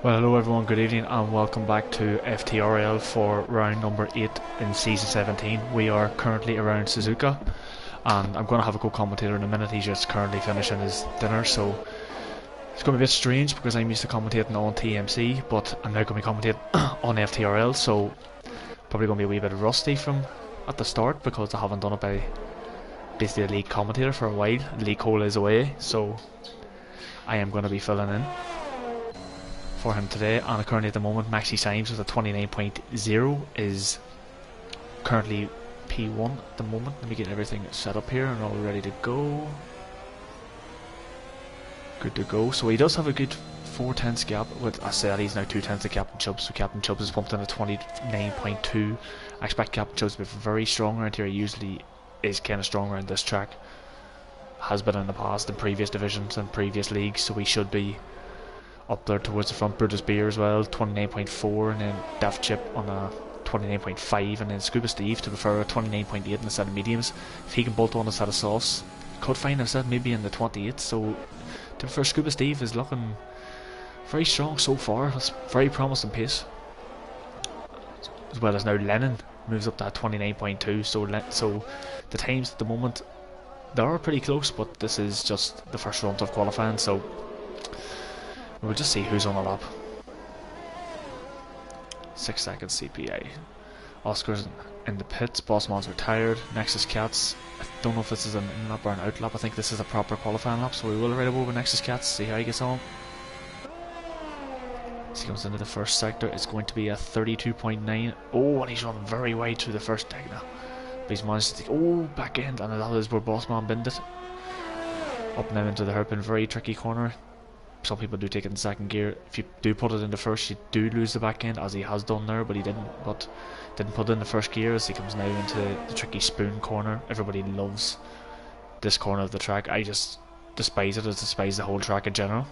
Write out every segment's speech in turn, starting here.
Well, hello everyone, good evening and welcome back to FTRL for round number 8 in season 17. We are currently around Suzuka and I'm going to have a co-commentator in a minute. He's just currently finishing his dinner, so it's going to be a bit strange because I'm used to commentating on TMC, but I'm now going to be commentating on FTRL, so probably going to be a wee bit rusty from at the start because I haven't done it by basically a league commentator for a while. League Cole is away, so I am going to be filling in for him today, and currently at the moment Maxi Symes with a 29.0 is currently P1 at the moment. Let me get everything set up here and all ready to go. Good to go. So he does have a good 4/10 gap with Assetto. He's now 2/10 to Captain Chubbs, so Captain Chubbs is pumped in at 29.2. I expect Captain Chubbs to be very strong around here. He usually is kind of strong around this track, has been in the past in previous divisions and previous leagues, so he should be up there towards the front. Brutus Beer as well, 29.4, and then Daft Chip on a 29.5, and then Scuba Steve to prefer a 29.8 in a set of mediums. If he can bolt on a set of softs, could find a set maybe in the 28, so to prefer Scuba Steve is looking very strong so far. It's very promising pace. As well as now Lennon moves up to 29.2, so the times at the moment, they are pretty close, but this is just the first round of qualifying, so we'll just see who's on the lap. 6 seconds CPI. Oscar's in the pits. Bossman's retired. Nexus Cats. I don't know if this is an in lap or an out lap. I think this is a proper qualifying lap, so we will ride over Nexus Cats, see how he gets on. As he comes into the first sector, it's going to be a 32.9. Oh, and he's running very wide through the first deck now. But he's managed to take, back end, and that is where Bossman binned it. Up now into the hairpin, very tricky corner. Some people do take it in second gear. If you do put it in the first, you do lose the back end, as he has done there, but he didn't put it in the first gear as he comes now into the tricky spoon corner. Everybody loves this corner of the track. I just despise it, as despise the whole track in general.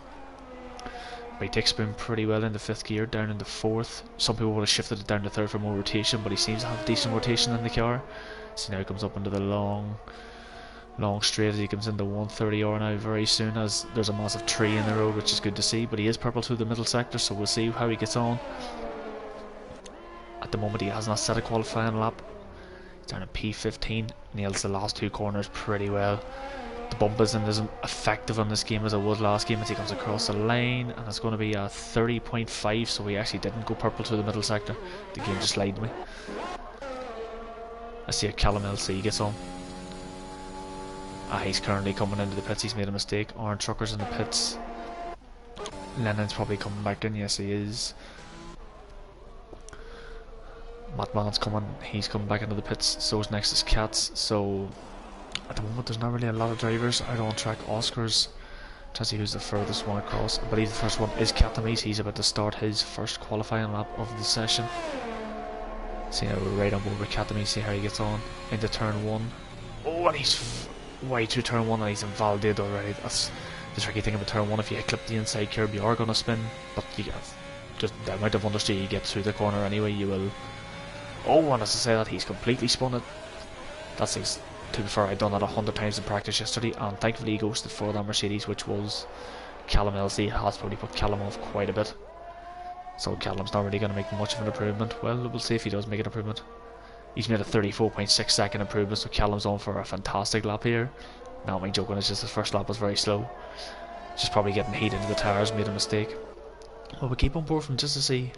But he takes spoon pretty well in the 5th gear, down in the 4th. Some people would have shifted it down to 3rd for more rotation, but he seems to have decent rotation in the car. So now he comes up into the long straight as he comes into 130R now very soon, as there's a massive tree in the road, which is good to see, but he is purple through the middle sector, so we'll see how he gets on. At the moment he has not set a qualifying lap. He's down at P15, nails the last 2 corners pretty well. The bump isn't as effective on this game as it was last game as he comes across the line, and it's going to be a 30.5, so he actually didn't go purple through the middle sector. The game just lied to me. I see a Callum LC gets on. He's currently coming into the pits. He's made a mistake. Orange Trucker's in the pits. Lennon's probably coming back in. Yes, he is. Mattman's coming. He's coming back into the pits. So is Nexus Cats. So at the moment, there's not really a lot of drivers out on track. Oscar's trying to see who's the furthest one across. I believe the first one is Captain. He's about to start his first qualifying lap of the session. See now we're right on board with Captain. See how he gets on into turn 1. Oh, and he's way through turn 1 and he's invalidated already. That's the tricky thing about turn 1. If you clip the inside curb, you are going to spin, but you get just the amount of understeer you get through the corner anyway, you will. Oh, and as I say that, he's completely spun it. That's his, to be fair, I'd done that 100 times in practice yesterday, and thankfully he ghosted for that Mercedes, which was Callum LC. Has probably put Callum off quite a bit, so Callum's not really going to make much of an improvement. Well, we'll see if he does make an improvement. He's made a 34.6 second improvement, so Callum's on for a fantastic lap here. Now, my joking, it's just his first lap was very slow. Just probably getting heat into the tyres, made a mistake. Well, we keep on board from just to see.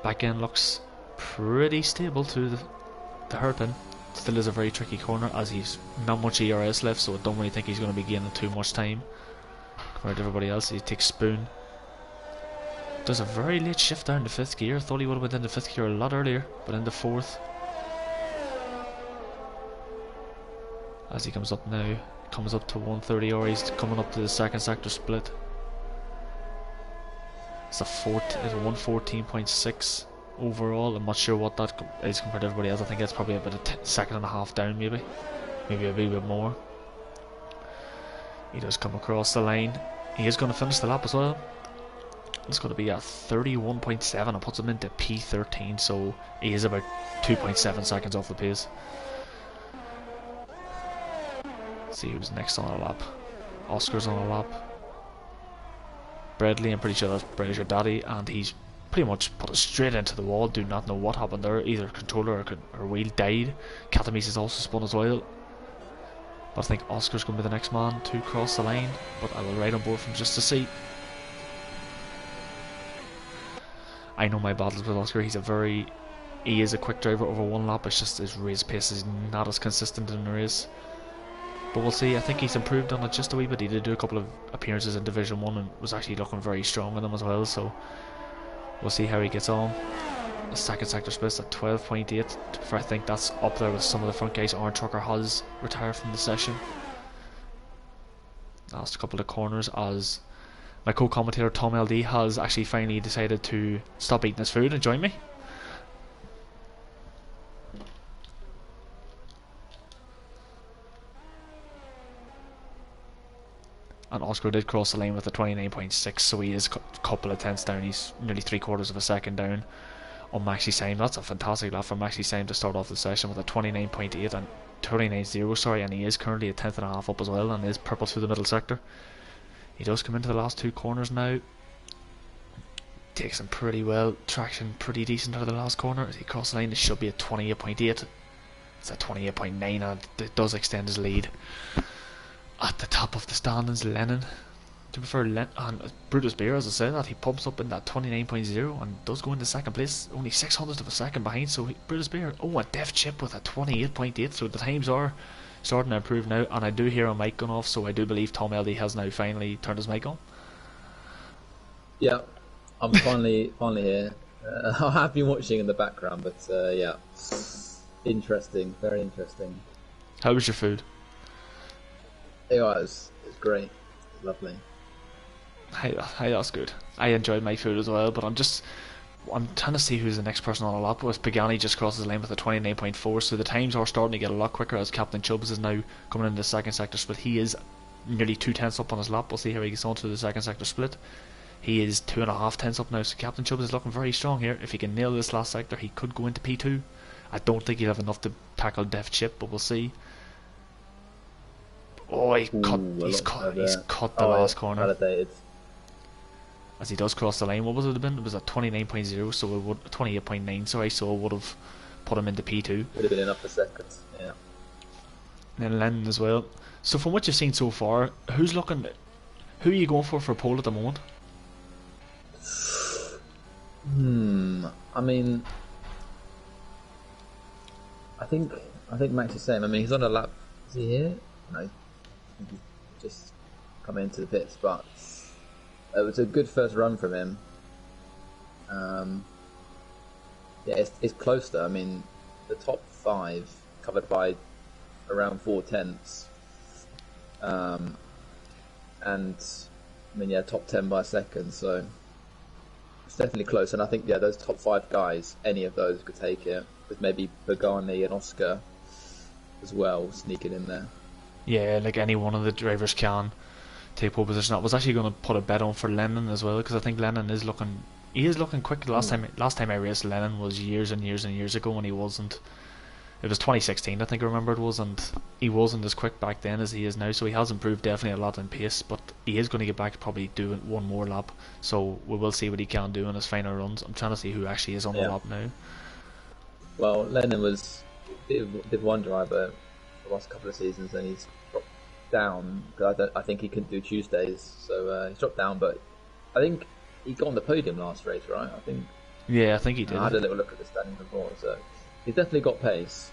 Back end looks pretty stable to the hairpin. Still is a very tricky corner, as he's not much ERS left, so I don't really think he's going to be gaining too much time compared to everybody else. He takes spoon. Does a very late shift down to 5th gear. Thought he would have went into 5th gear a lot earlier, but into 4th. As he comes up now, comes up to 130, or he's coming up to the 2nd sector split. It's a 114.6 overall. I'm not sure what that is compared to everybody else. I think that's probably about a second and a half down, maybe a wee bit more. He does come across the line. He is going to finish the lap as well. It's going to be a 31.7 and puts him into P13, so he is about 2.7 seconds off the pace. Let's see who's next on a lap. Oscar's on a lap. Bradley. I'm pretty sure that's British or Daddy, and he's pretty much put it straight into the wall. Do not know what happened there. Either controller or wheel died. Katamis has also spun as well. But I think Oscar's going to be the next man to cross the line. But I will ride on board from just to see. I know my battles with Oscar. He is a quick driver over one lap. It's just his race pace is not as consistent in the race. But we'll see. I think he's improved on it just a wee bit. He did do a couple of appearances in Division 1 and was actually looking very strong in them as well. So we'll see how he gets on. The second sector splits at 12.8. I think that's up there with some of the front guys. Aaron Trucker has retired from the session. Last couple of corners as my co-commentator Tom LD has actually finally decided to stop eating his food and join me. And Oscar did cross the lane with a 29.6, so he is a couple of tenths down. He's nearly 3/4 of a second down on Maxi Syme. That's a fantastic lap for Maxi Syme to start off the session with a 29.8 and 29.0, sorry, and he is currently a tenth and a half up as well and is purple through the middle sector. He does come into the last two corners now. Takes him pretty well. Traction pretty decent out of the last corner. As he crosses the line, it should be a 28.8. It's a 28.9 and it does extend his lead. At the top of the standings, Lennon. To prefer and Brutus Beer, as I said, that he pumps up in that 29.0 and does go into second place, only 600th of a second behind. So Brutus Beer, a def chip with a 28.8. So the times are starting to improve now, and I do hear a mic going off, so I do believe Tom LD has now finally turned his mic on. Yeah, I'm finally here. I have been watching in the background, but yeah, interesting, very interesting. How was your food? It was great, lovely. Hey, that's good. I enjoyed my food as well, but I'm trying to see who's the next person on a lap with. Pagani just crosses the lane with a 29.4, so the times are starting to get a lot quicker as Captain Chubbs is now coming into the second sector split. He is nearly 2 tenths up on his lap. We'll see how he gets on to the second sector split. He is 2.5 tenths up now, so Captain Chubbs is looking very strong here. If he can nail this last sector, he could go into P2. I don't think he'll have enough to tackle Def Chip, but we'll see. Oh, he's cut the last corner. Validated. As he does cross the line. What was it have been? It was a 29.0, so it would 28.9. Sorry, so it would have put him into P2. Would have been enough for seconds. Yeah. And then Lennon as well. So from what you've seen so far, who are you going for pole at the moment? I mean, I think Max is saying. I mean, he's on a lap. Is he here? No. He's just come into the pits, but it was a good first run from him. Yeah, it's close though. I mean, the top 5 covered by around 4 tenths, and I mean, yeah, top 10 by a second. So it's definitely close. And I think those top 5 guys, any of those could take it, with maybe Pagani and Oscar as well sneaking in there. Yeah, like any one of the drivers can take pole position. I was actually going to put a bet on for Lennon as well, because I think Lennon is looking quick. Last time I raced Lennon was years and years and years ago, when he wasn't. It was 2016, I think I remember it was, and he wasn't as quick back then as he is now. So he has improved definitely a lot in pace, but he is going to get back to probably doing one more lap. So we will see what he can do in his final runs. I'm trying to see who actually is on the lap now. Well, Lennon was did one driver the last couple of seasons, and he's dropped down. I think he couldn't do Tuesdays, so he's dropped down. But I think he got on the podium last race, right? I think. Yeah, I think he did. I had a little look at the standing before, so he's definitely got pace.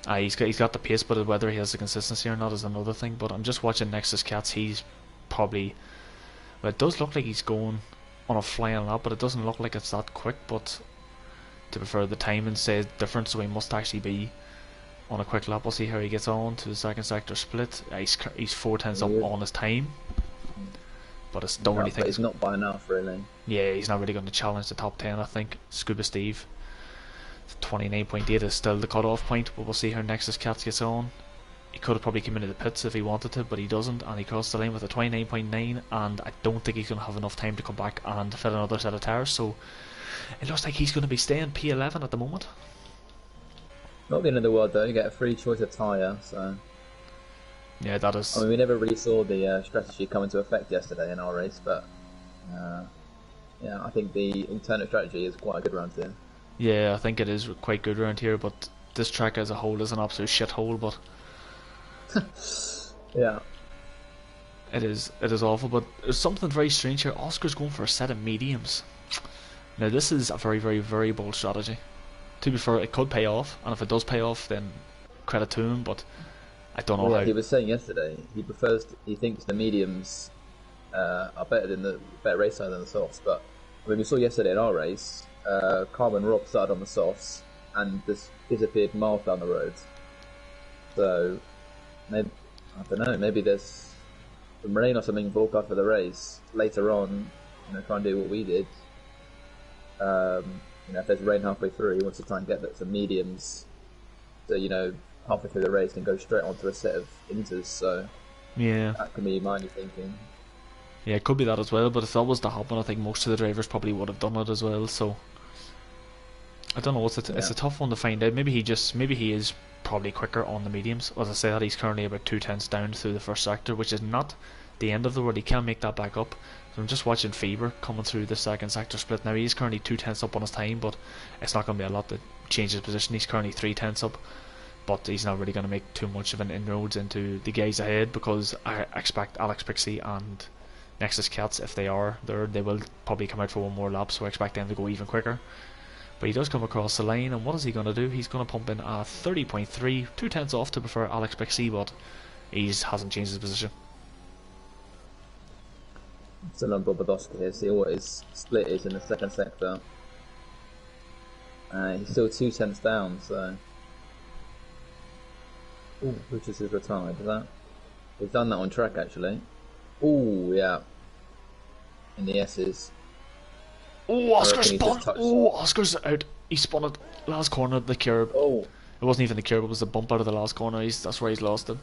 He's got the pace, but whether he has the consistency or not is another thing. But I'm just watching Nexus Cats. He's probably. Well, it does look like he's going on a flying lap, but it doesn't look like it's that quick. But to be fair, the timing says different, so he must actually be on a quick lap. We'll see how he gets on to the second sector split. He's 4 tenths up on his time, but I don't really think he's not by enough, really. Yeah, he's not really going to challenge the top 10. I think Scuba Steve 29.8 is still the cut-off point, but we'll see how Nexus Cats gets on. He could have probably come into the pits if he wanted to, but he doesn't, and he crossed the line with a 29.9, and I don't think he's going to have enough time to come back and fill another set of tires. So it looks like he's going to be staying P11 at the moment. Not the end of the world though. You get a free choice of tyre, so Yeah, that I is. mean, we never really saw the strategy come into effect yesterday in our race, but yeah, I think the internal strategy is quite a good round here. Yeah, I think it is quite good around here, but this track as a whole is an absolute shithole. But Yeah, it is awful. But there's something very strange here. Oscar's going for a set of mediums. Now this is a very, very, very bold strategy. To be fair, it could pay off, and if it does pay off, then credit to him. But I don't know well, yeah. how. He was saying yesterday he thinks the mediums are better than the better race side than the softs. But I mean, we saw yesterday in our race, Carmen Rob started on the softs and just disappeared miles down the road. So maybe, I don't know. Maybe there's some rain or something broadcast for the race later on. Try and do what we did. If there's rain halfway through, he wants to try and get some mediums. So halfway through the race and go straight onto a set of inters. So Yeah, that can be my thinking. yeah, it could be that as well. But if that was to happen, I think most of the drivers probably would have done it as well. So I don't know. It's Yeah. a tough one to find out. Maybe he is probably quicker on the mediums. As I say that, he's currently about 2 tenths down through the first sector, which is not the end of the world. He can make that back up. So I'm just watching Fever coming through the second sector split. Now he's currently 2 tenths up on his time, but it's not going to be a lot to change his position. He's currently 3 tenths up, but he's not really going to make too much of an inroads into the guys ahead, because I expect Alex Pixie and Nexus Cats, if they are there, they will probably come out for one more lap, so I expect them to go even quicker. But he does come across the line, and what is he going to do? He's going to pump in a 30.3, 2 tenths off to prefer Alex Pixie, but he hasn't changed his position. Still on Bobadowski here. See what his split is in the second sector. He's still 2 tenths down, so. Ooh, Brutus is retired. Is that? We've done that on track actually. Ooh, yeah. In the S's. Oh, Oscar's he spun! just touched Oh, Oscar's out. He spun it last corner of the curb. Oh, It wasn't even the curb, it was the bump out of the last corner. That's where he's lost it.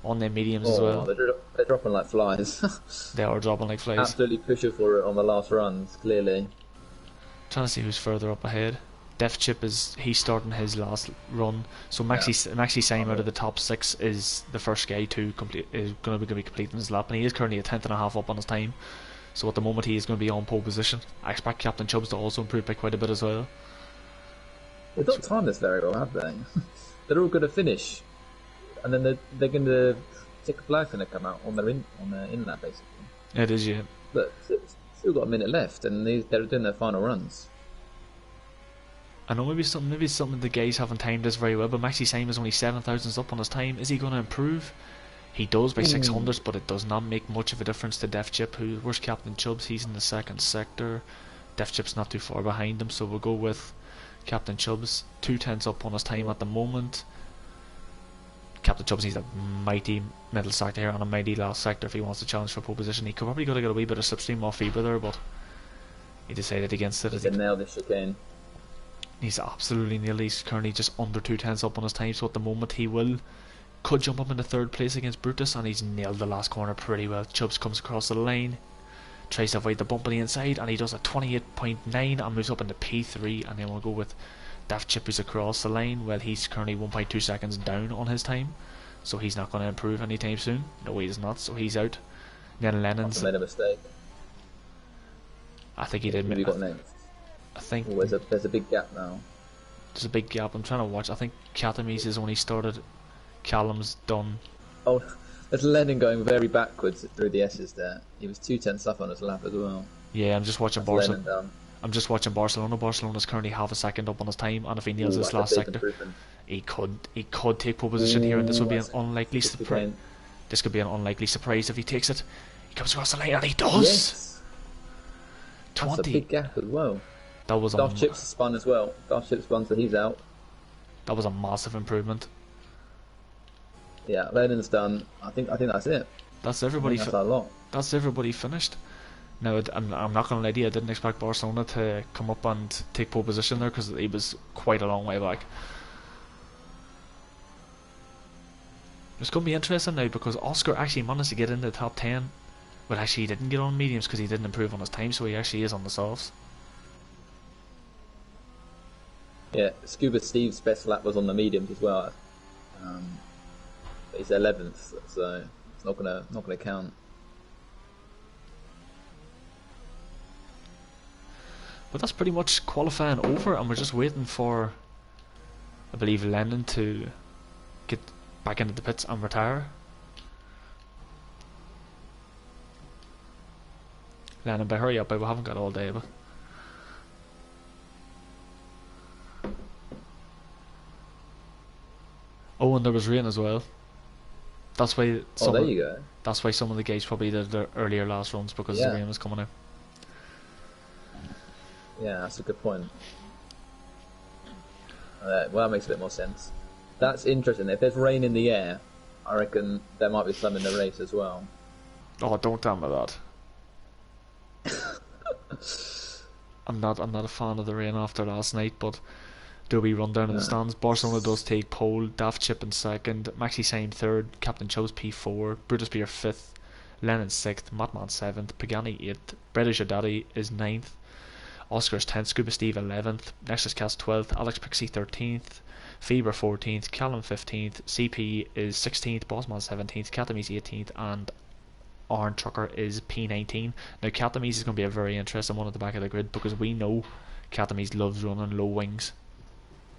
On their mediums as well. they're dropping like flies. They are dropping like flies. Absolutely pushing for it on the last runs, clearly. Trying to see who's further up ahead. Def Chip he's starting his last run. So Maxi Syme out of the top 6 is the first guy to complete, is going to be completing his lap, and he is currently a 10th and a half up on his time. So at the moment he is going to be on pole position. I expect Captain Chubbs to also improve by quite a bit as well. They've not timed this very well, have they? They're all going to finish, and then they're going to tick flag's going to come out on their in lap basically. It is, yeah. But still got a minute left, and they're doing their final runs. I know maybe some of the guys haven't timed this very well, but Maxi Syme is only 7 thousandths up on his time. Is he going to improve? He does by 600s, but it does not make much of a difference to Def Chip. Where's Captain Chubbs? He's in the second sector. Def Chip's not too far behind him, so we'll go with Captain Chubbs. 2 tenths up on his time at the moment. Captain Chubbs needs a mighty middle sector here and a mighty last sector if he wants to challenge for pole position. He could probably go to get a wee bit of slipstream off Fever there, but he decided against it. He's nailed this chicane. He's absolutely nearly. He's currently just under 2 tenths up on his time, so at the moment he could jump up into third place against Brutus, and he's nailed the last corner pretty well. Chubbs comes across the line, tries to avoid the bump on the inside, and he does a 28.9 and moves up into P3, and then we'll go with Daft Chip, who's across the line. Well, he's currently 1.2 seconds down on his time, so he's not going to improve anytime soon. No, he is not, so he's out. Then Lennon's made a mistake. I think he did. Who have you got next? I think there's a big gap now. There's a big gap. I'm trying to watch. I think Katamis has only started. Callum's done. Oh, there's Lennon going very backwards through the S's there. He was 2 tenths up on his lap as well. Yeah, I'm just watching Barcelona. I'm just watching Barcelona. Barcelona's currently half a second up on his time, and if he nails this last sector, he could take pole position here, and this would be an unlikely surprise. This could be an unlikely surprise if he takes it. He comes across the line, and he does. Yes. 20. That's a big gap as well. That was Darth Chips spun as well. Darth Chips spun, so he's out. That was a massive improvement. Yeah, Lennon's done. I think that's it. That's everybody. That's a lot. That's everybody finished. Now, I'm not going to lie to you, I didn't expect Barcelona to come up and take pole position there, because he was quite a long way back. It's going to be interesting now, because Oscar actually managed to get into the top 10. But actually he didn't get on mediums because he didn't improve on his time, so he actually is on the softs. Yeah, Scuba Steve's best lap was on the mediums as well. but he's 11th, so it's not gonna count. But that's pretty much qualifying over, and we're just waiting for, I believe, Lennon to get back into the pits and retire. Lennon, but hurry up, we haven't got all day. But oh, and there was rain as well. That's why. Oh, there you go. That's why some of the guys probably did their earlier last runs, because the rain was coming out. Yeah, that's a good point. Well, that makes a bit more sense. That's interesting. If there's rain in the air, I reckon there might be some in the race as well. Oh, don't tell me that. I'm not a fan of the rain after last night, but do we run down in the stands? Barcelona does take pole, Daft Chip in second, Maxi Sain third, Captain Cho's P4, Brutus Beer fifth, Lennon sixth, Matman seventh, Pagani eighth, British Daddy is ninth, Oscar's 10th, Scuba Steve 11th, Nexus Cast 12th, Alex Pixie 13th, Fever 14th, Callum 15th, CP is 16th, Bossman 17th, Katamis 18th, and Arn Trucker is P19. Now Katamis is going to be a very interesting one at the back of the grid, because we know Katamis loves running low wings.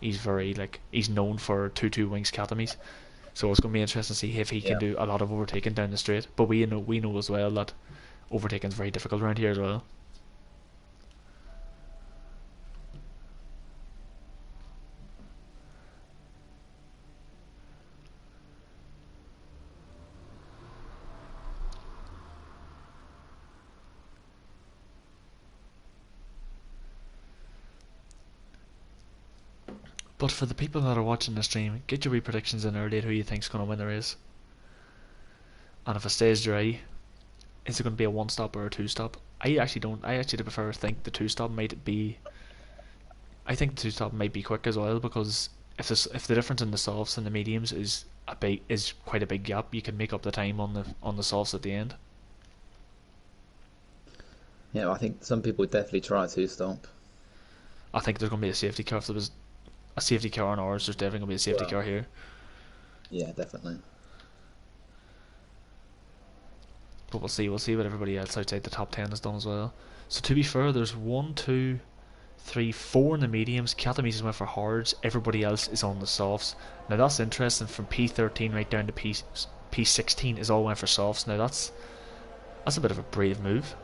He's very, he's known for 2-2 wings Katamis. So it's going to be interesting to see if he can do a lot of overtaking down the straight. But we know as well that overtaking is very difficult around here as well. But for the people that are watching the stream, get your wee predictions in early who you think's going to win the race. And if it stays dry, is it going to be a one stop or a two stop? I actually think the two stop might be. I think the two stop might be quick as well, because if the difference in the softs and the mediums is quite a big gap, you can make up the time on the softs at the end. Yeah, I think some people would definitely try a two stop. I think there's going to be a safety car. If there was a safety car on ours, there's definitely going to be a safety car here. Yeah, definitely. But we'll see what everybody else outside the top 10 has done as well. So to be fair, there's 1, 2, 3, 4 in the mediums. Katamis is went for hards. Everybody else is on the softs. Now that's interesting. From P13 right down to P16 is all went for softs. Now that's a bit of a brave move.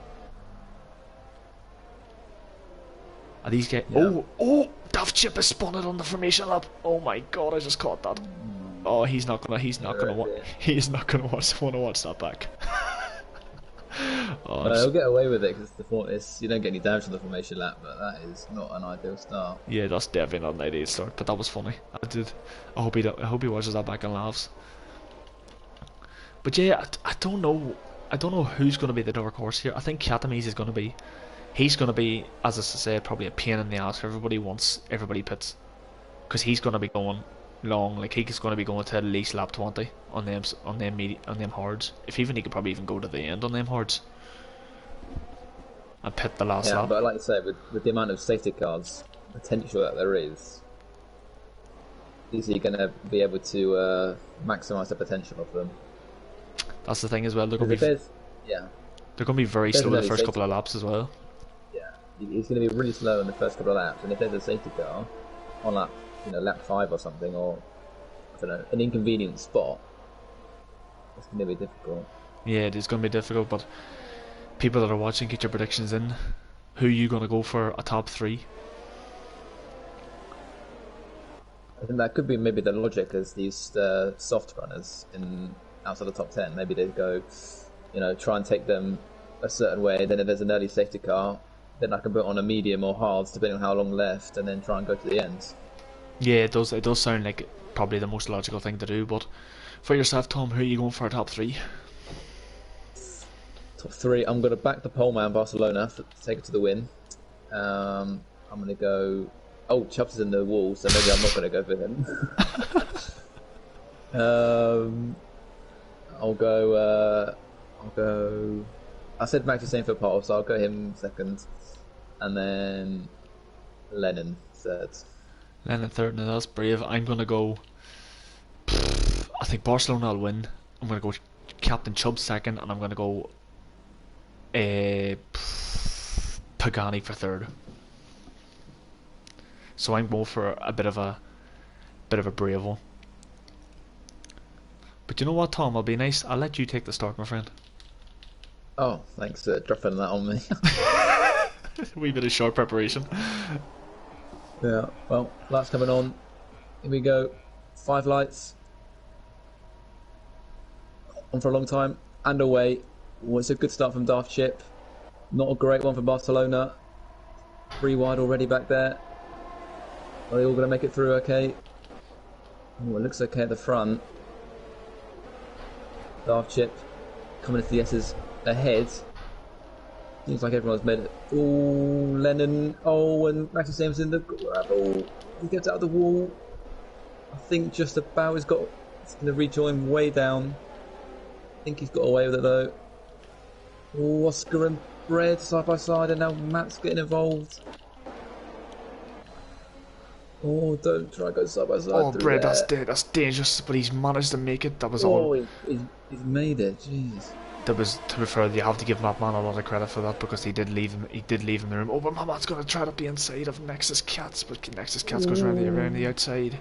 Are these guys? Yeah. Oh! Daft Chip has spun it on the formation lap. Oh my god! I just caught that. Oh, he's not gonna want to watch that back. He'll get away with it because you don't get any damage on the formation lap, but that is not an ideal start. Yeah, that's definitely not an ideal start, but that was funny. I hope he watches that back and laughs. But yeah, I don't know who's going to be the dark horse here. I think Katamis is going to be. He's going to be, as I said, probably a pain in the ass for everybody once everybody pits, because he's going to be going long. He's going to be going to at least lap 20 on them hards. If even he could probably even go to the end on them hards and pit the last lap. Yeah, but like you say, with the amount of safety cars potential that there is he going to be able to maximise the potential of them? That's the thing as well. They're going to be very slow the first couple of laps as well. He's going to be really slow in the first couple of laps, and if there's a safety car on lap 5 or something, or I don't know, an inconvenient spot, it's going to be difficult. Yeah, it is going to be difficult, but people that are watching, get your predictions in. Who are you going to go for a top 3? I think that could be maybe the logic as these soft runners outside the top 10. Maybe they go, try and take them a certain way, then if there's an early safety car, then I can put on a medium or hards depending on how long left, and then try and go to the end. Yeah, it does sound like probably the most logical thing to do. But for yourself, Tom, who are you going for a top 3? Top 3, I'm going to back the pole man Barcelona to take it to the win. I'm going to go. Oh, Chubbs is in the wall, so maybe I'm not going to go for him. I'll go. I said Max is same for pole, so I'll go him second, and then Lennon third. Lennon third. Now that's brave. I'm gonna go. I think Barcelona will win. I'm going to go Captain Chubb second, and I'm going to go Pagani for third. So I'm going for a bit of a brave one. But you know what, Tom? I'll be nice. I'll let you take the start, my friend. Oh, thanks for dropping that on me. A wee bit of short preparation. Yeah, well, lights coming on. Here we go. 5 lights. On for a long time. And away. Oh, it's a good start from Daft Chip. Not a great one for Barcelona. 3 wide already back there. Are they all going to make it through okay? Oh, it looks okay at the front. Daft Chip coming into the S's ahead. Seems like everyone's made it. Oh, Lennon. Oh, and Maxi Sims in the gravel. He gets out of the wall. I think just about he's going to rejoin way down. I think he's got away with it though. Oh, Oscar and Brad side by side, and now Matt's getting involved. Oh, don't try to go side by side. Oh, Brad, that's dangerous, but he's managed to make it. That was all. Oh, he's made it. Jeez. That was, to be fair, you have to give that man a lot of credit for that, because he did leave him. He did leave him in the room. Oh, but my man's gonna try to be inside of Nexus Cats, but Nexus Cats goes around the outside.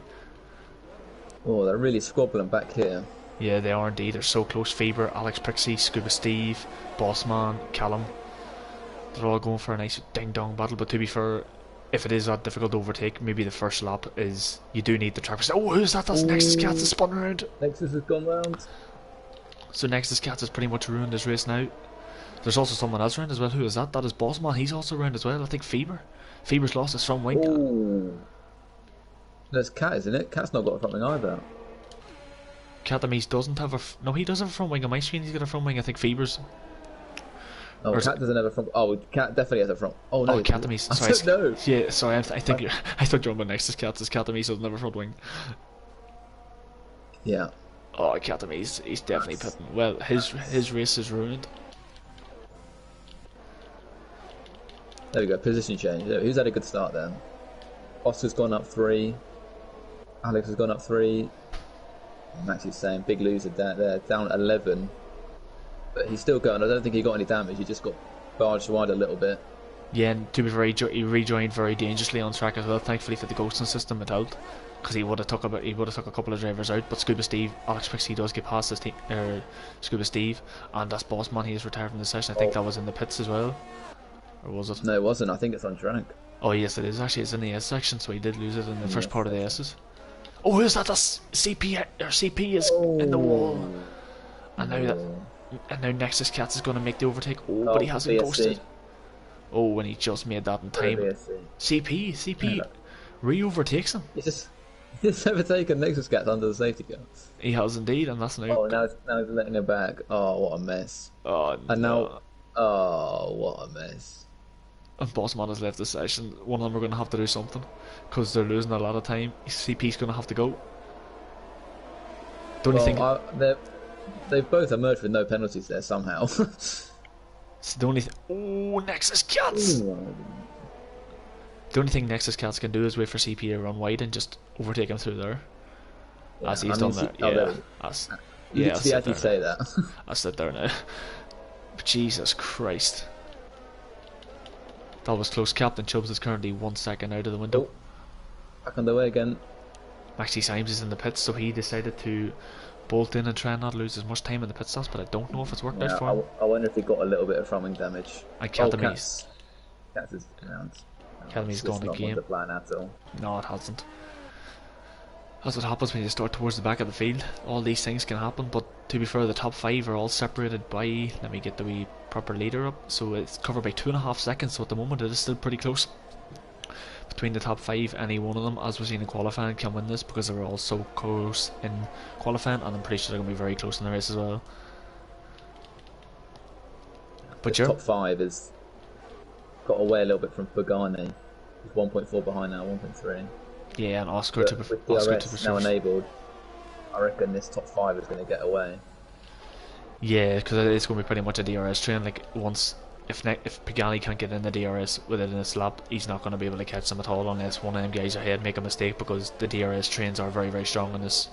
Oh, they're really squabbling back here. Yeah, they are indeed. They're so close. Faber, Alex Pixie, Scuba Steve, Bossman, Callum. They're all going for a nice ding-dong battle, but to be fair, if it is that difficult to overtake, maybe the first lap is, you do need the track. Oh, who's that? That's Nexus Cats has spun around. Nexus has gone round. So Nexus Cats has pretty much ruined this race now. There's also someone else around as well. Who is that? That is Bossman. He's also around as well. I think Faber. Faber's lost his front wing. Oh. There's Cat, isn't it? Cat's not got a front wing either. Catamise doesn't have a... No, he does have a front wing. On my screen, he's got a front wing. I think Faber's... Oh, Cat doesn't have a front... Oh, Cat definitely has a front... Oh, no. Oh, Catamise. Sorry. No. Yeah, sorry. I think you're... I thought you were on about Nexus Cats. Catamise doesn't have a front wing. Yeah. Oh, Catamise. He's definitely pitting. Well, his race is ruined. There we go. Position change. Who's had a good start then? Oscar's gone up 3. Alex has gone up 3. Max is saying big loser down there, down 11. But he's still going. I don't think he got any damage. He just got barged wide a little bit. Yeah, and to be fair, he rejoined very dangerously on track as well. Thankfully for the ghosting system, it helped, because he would have took a couple of drivers out. But Scuba Steve, Alex Pixie does get past his team, Scuba Steve, and that's Bossman. He is retired from the session. I think that was in the pits as well, or was it? No, it wasn't. I think it's on track. Oh yes, it is actually. It's in the S section, so he did lose it in the first part of the S's. Oh, who's that? That's CP. Or CP is in the wall, and now Nexus Cats is going to make the overtake. Oh, but he hasn't ghosted. Oh, and he just made that in time. CP re-overtakes him. He's overtaken Nexus Cats under the safety car. He has indeed, and that's now. Oh, now he's letting it back. Oh, what a mess. Oh, and now, oh, what a mess. And Bossman has left the session. One of them are going to have to do something, because they're losing a lot of time. CP's going to have to go. Don't you think? They've both emerged with no penalties there somehow. It's the only oh, Nexus Cats! The only thing Nexus Cats can do is wait for CP to run wide and just overtake him through there. Yeah, as he's done there. Yeah, I'll sit there. Say that. I'll sit there now. But Jesus Christ. That was close. Captain Chubbs is currently 1 second out of the window. Back on the way again. Maxi Symes is in the pits, so he decided to bolt in and try and not lose as much time in the pit stops, but I don't know if it's worked out for him. I wonder if he got a little bit of front wing damage. And Cats is around. Academy's gone the game. No, it hasn't. That's what happens when you start towards the back of the field. All these things can happen, but to be fair, the top 5 are all separated by, let me get the wee proper leader up, so it's covered by 2.5 seconds, so at the moment it is still pretty close between the top 5. Any one of them, as we've seen in qualifying, can win this, because they were all so close in qualifying, and I'm pretty sure they're going to be very close in the race as well. But the top 5 is got away a little bit from Pagani. He's 1.4 behind now, 1.3. Yeah, and Oscar to with DRS now enabled, I reckon this top 5 is going to get away. Yeah, because it's going to be pretty much a DRS train. Like, once if Pagani can't get in the DRS within this lap, he's not going to be able to catch them at all unless one of them guys ahead make a mistake, because the DRS trains are very, very strong in this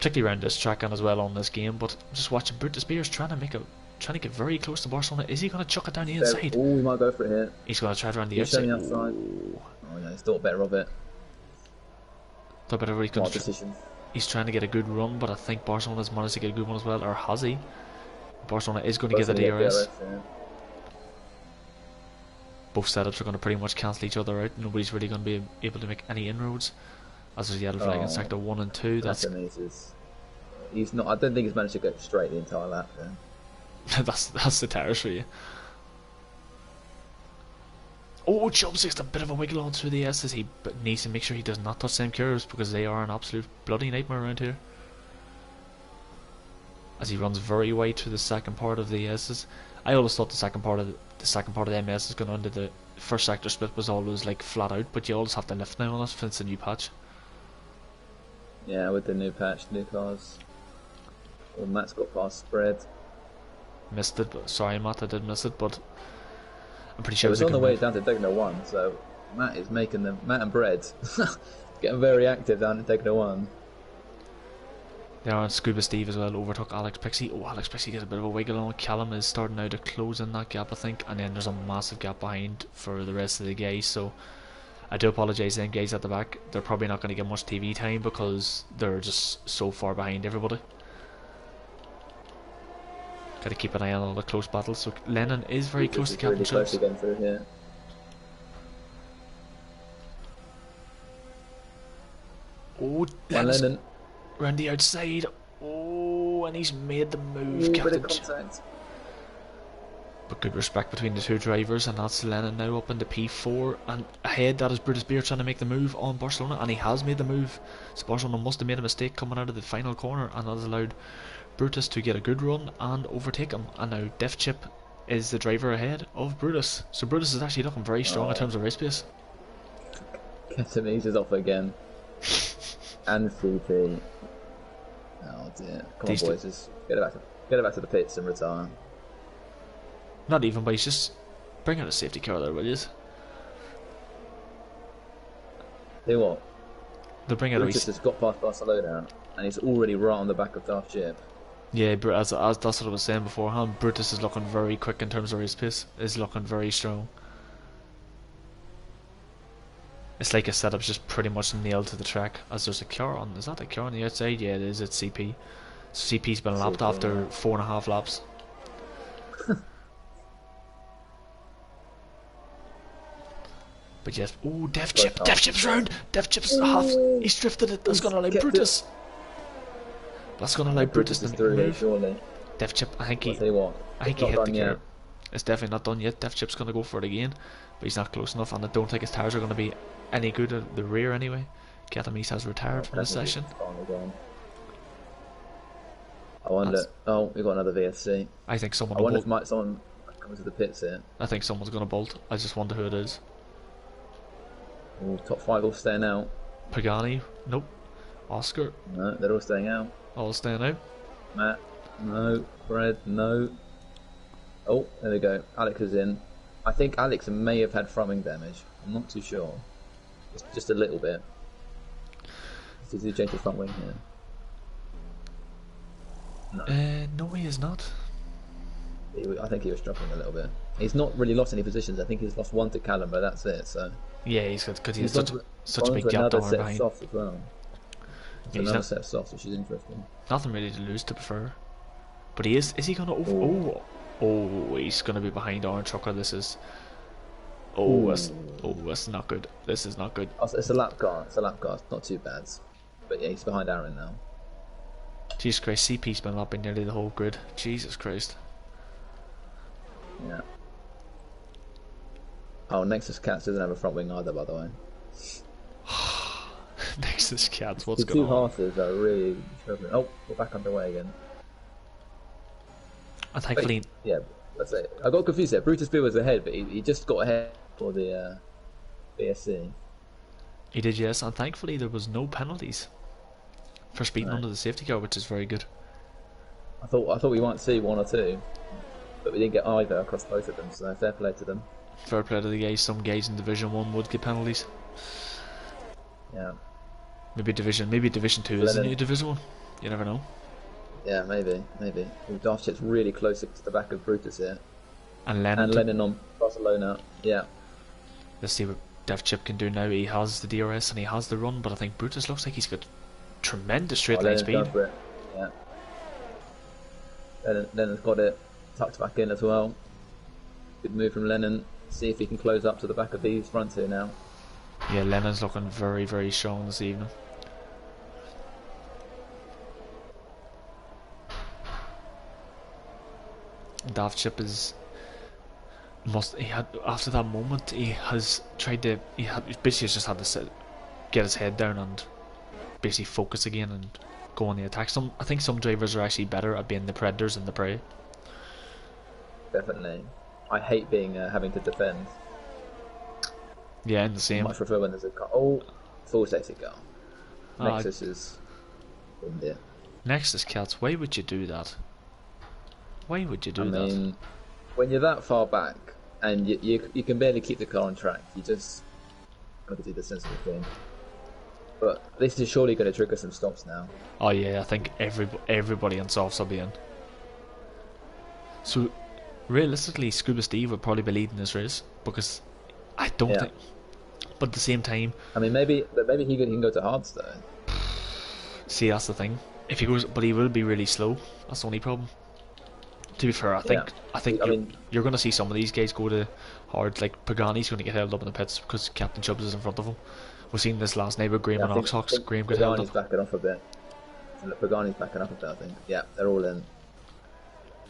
particularly around this track and as well on this game. But I'm just watching Brutus Beers trying to get very close to Barcelona. Is he going to chuck it down the inside? Oh, he might go for it here. He's going to try it around the He's outside. the outside. Oh yeah, he's thought better of it. Thought better of it. He's trying to get a good run, but I think Barcelona's managed to get a good one as well, or has he? Barcelona is going to get the DRS. Yeah. Both setups are going to pretty much cancel each other out. Nobody's really going to be able to make any inroads. As there's yellow flag in sector 1 and 2. He's not. I don't think he's managed to get straight the entire lap. Then. that's the terrace for you. Oh, Chubb's just a bit of a wiggle on through the S's. He needs to make sure he does not touch them curves because they are an absolute bloody nightmare around here. As he runs very wide through the second part of the S's. I always thought the second part of the MS is going under the first sector split was always like flat out, but you always have to lift now on it since the new patch. Yeah, with the new patch, new cars. Well, Matt's got past spread. Missed it, but sorry Matt, I did miss it, but I'm pretty sure it was on the way down to Degner 1, so Matt is making them. Matt and Bread getting very active down at Degner 1. There on Scuba Steve as well, overtook Alex Pixie. Oh, Alex Pixie gets a bit of a wiggle on. Callum is starting now to close in that gap, I think, and then there's a massive gap behind for the rest of the guys, so I do apologise to them guys at the back. They're probably not going to get much TV time because they're just so far behind everybody. Got to keep an eye on all the close battles. So Lennon is very close to Captain Chubbs. Oh, Lennon's around the outside. Oh, and he's made the move, Captain Chubbs. But good respect between the two drivers, and that's Lennon now up into P4 and ahead. That is Brutus Beer trying to make the move on Barcelona, and he has made the move. So Barcelona must have made a mistake coming out of the final corner, and that has allowed Brutus to get a good run and overtake him. And now Def Chip is the driver ahead of Brutus. So Brutus is actually looking very strong in terms of race pace. Ketamese is off again. And CP. Oh dear. Come on boys, just get it back to the pits and retire. Not even, but he's just bring out a safety car there, will you? See what? They'll bring out Brutus has got past Barcelona and he's already right on the back of Daft Chip. Yeah, as that's what I was saying beforehand. Brutus is looking very quick in terms of race pace. Is looking very strong. It's like a setup's just pretty much nailed to the track. As there's a car on. Is that a car on the outside? Yeah, it is. It's CP. So CP's been lapped after 4.5 laps. But yes, oh, Def Chip's round! Def Chip's half, he's drifted it, that's going to allow Brutus. That's going to allow Brutus to move. Surely. Def Chip, I think he hit the curb. It's definitely not done yet. Def Chip's going to go for it again, but he's not close enough, and I don't think his tyres are going to be any good at the rear anyway. Ketamese has retired from this session. I wonder, we got another VSC. I think someone I wonder if someone comes to the pits here. I think someone's going to bolt. I just wonder who it is. Ooh, top 5 all staying out. Pagani, nope. Oscar, no, they're all staying out. All staying out. Matt, no. Fred, no. Oh, there we go. Alex is in. I think Alex may have had front wing damage. I'm not too sure. Just a little bit. Did he change the front wing here? No. No, he is not. I think he was struggling a little bit. He's not really lost any positions. I think he's lost 1 to Callum, but that's it. So. Yeah, he's good because he's such a big gap down behind. Softs as well. Another set of softs, which is interesting. Nothing really to lose, to prefer. But he is. Is he gonna? Oh, he's gonna be behind Orange Trucker. This is. That's not good. This is not good. It's a lap car. It's not too bad. But yeah, he's behind Aaron now. Jesus Christ, CP's been lapping nearly the whole grid. Jesus Christ. Yeah. Oh, Nexus Cats doesn't have a front wing either, by the way. Nexus Cats, what's the going on? two horses are really struggling. Oh, we're back underway again. And thankfully... Yeah, that's it. I got confused there. Brutus Beer was ahead, but he just got ahead for the BSC. He did, yes, and thankfully there was no penalties for speeding under the safety car, which is very good. I thought we might see 1 or 2, but we didn't get either across both of them, so fair play to them. Fair play to the guys. Some guys in Division 1 would get penalties. Yeah. Maybe Division 2 is the new Division 1. You never know. Yeah, maybe. Well, Daft Chip's really close to the back of Brutus here. And And Lennon on Barcelona. Yeah. let's see what Dev Chip can do now. He has the DRS and he has the run, but I think Brutus looks like he's got tremendous straight line Lennon's speed. going for it. Yeah. Lennon's got it tucked back in as well. Good move from Lennon. See if he can close up to the back of these fronts here now. Yeah, Lennon's looking very, very strong this evening. Daft Chip is he had after that moment he has tried to basically just had to get his head down and basically focus again and go on the attack. I think some drivers are actually better at being the predators than the prey. Definitely. I hate being having to defend. Yeah, in the I same. much prefer when there's a car. Oh, full safety car. Nexus is in there. Nexus Cats, why would you do that? Why would you do that? I mean, when you're that far back and you can barely keep the car on track, you just got to do the sensible thing. But this is surely going to trigger some stops now. Oh yeah, I think everybody on softs will be in. So realistically, Scuba Steve would probably be leading this race because I don't think. But at the same time, I mean, maybe he can go to hards though. See, that's the thing. If he goes, but he will be really slow. That's the only problem. To be fair, I think you're going to see some of these guys go to hard. Like Pagani's going to get held up in the pits because Captain Chubbs is in front of him. We've seen this last night with Graham and Oxhawks. Graham got held up. Pagani's backing off a bit. Pagani's backing up a bit, I think. Yeah, they're all in.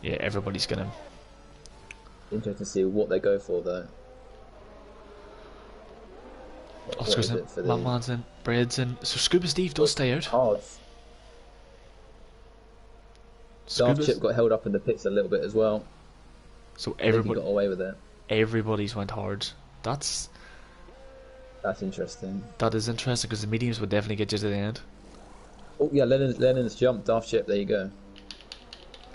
Yeah, everybody's going to. Interesting to see what they go for though. Oscar's in, Man's in, Bread's in. So Scuba Steve does stay out. Hards. Daft Chip got held up in the pits a little bit as well. So everybody got away with it. Everybody's went hard. That's interesting. That is interesting because the mediums would definitely get you to the end. Oh yeah, Lennon's jumped. Daft Chip, there you go.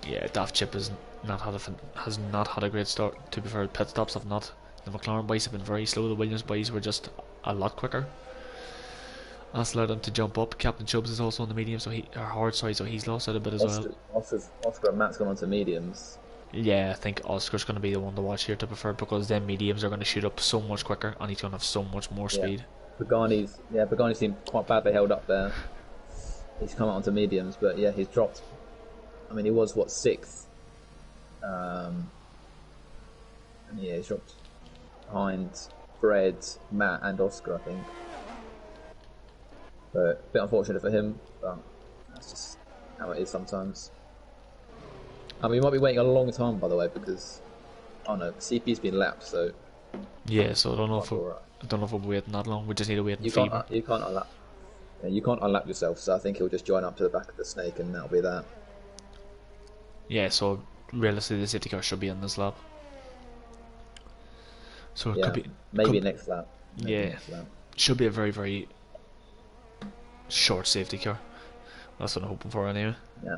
Yeah, Daft Chip has not had a great start. To be fair, pit stops have not. The McLaren boys have been very slow. The Williams boys were just a lot quicker. That's allowed him to jump up. Captain Chubbs is also on the medium, so so he's lost out a bit as well. Oscar and Matt's gone on to mediums. Yeah, I think Oscar's going to be the one to watch here, to be fair, because then mediums are going to shoot up so much quicker, and he's going to have so much more speed. Pagani seemed quite badly held up there. He's come out onto mediums, but yeah, he's dropped. I mean, he was what, 6th, and yeah, he's dropped behind Fred, Matt, and Oscar, I think. But a bit unfortunate for him, but that's just how it is sometimes. I mean, we might be waiting a long time, by the way, because CP's been lapped, so yeah. So I don't know if we'll be waiting that long. We just need to wait. You can't unlap. Yeah, you can't unlap yourself, so I think he'll just join up to the back of the snake, and that'll be that. Yeah. So realistically, the safety car should be in this lap. So it could be next lap. Next lap. Should be a very, very short safety car. That's what I'm hoping for anyway. Yeah.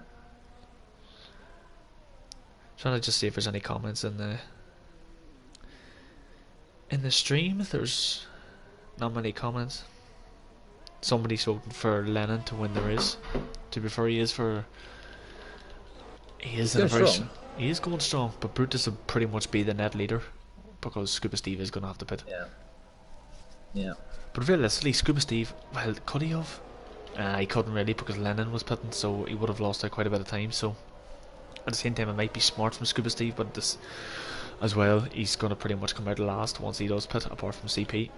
Trying to just see if there's any comments in the stream. There's not many comments. Somebody's voting for Lennon to win the race. To be fair, he is going strong, but Brutus will pretty much be the net leader because Scuba Steve is going to have to pit. Yeah. But realistically, Scuba Steve, well, could he have? He couldn't really because Lennon was pitting, so he would have lost out quite a bit of time. So at the same time, it might be smart from Scuba Steve, but this as well, he's going to pretty much come out last once he does pit, apart from CP.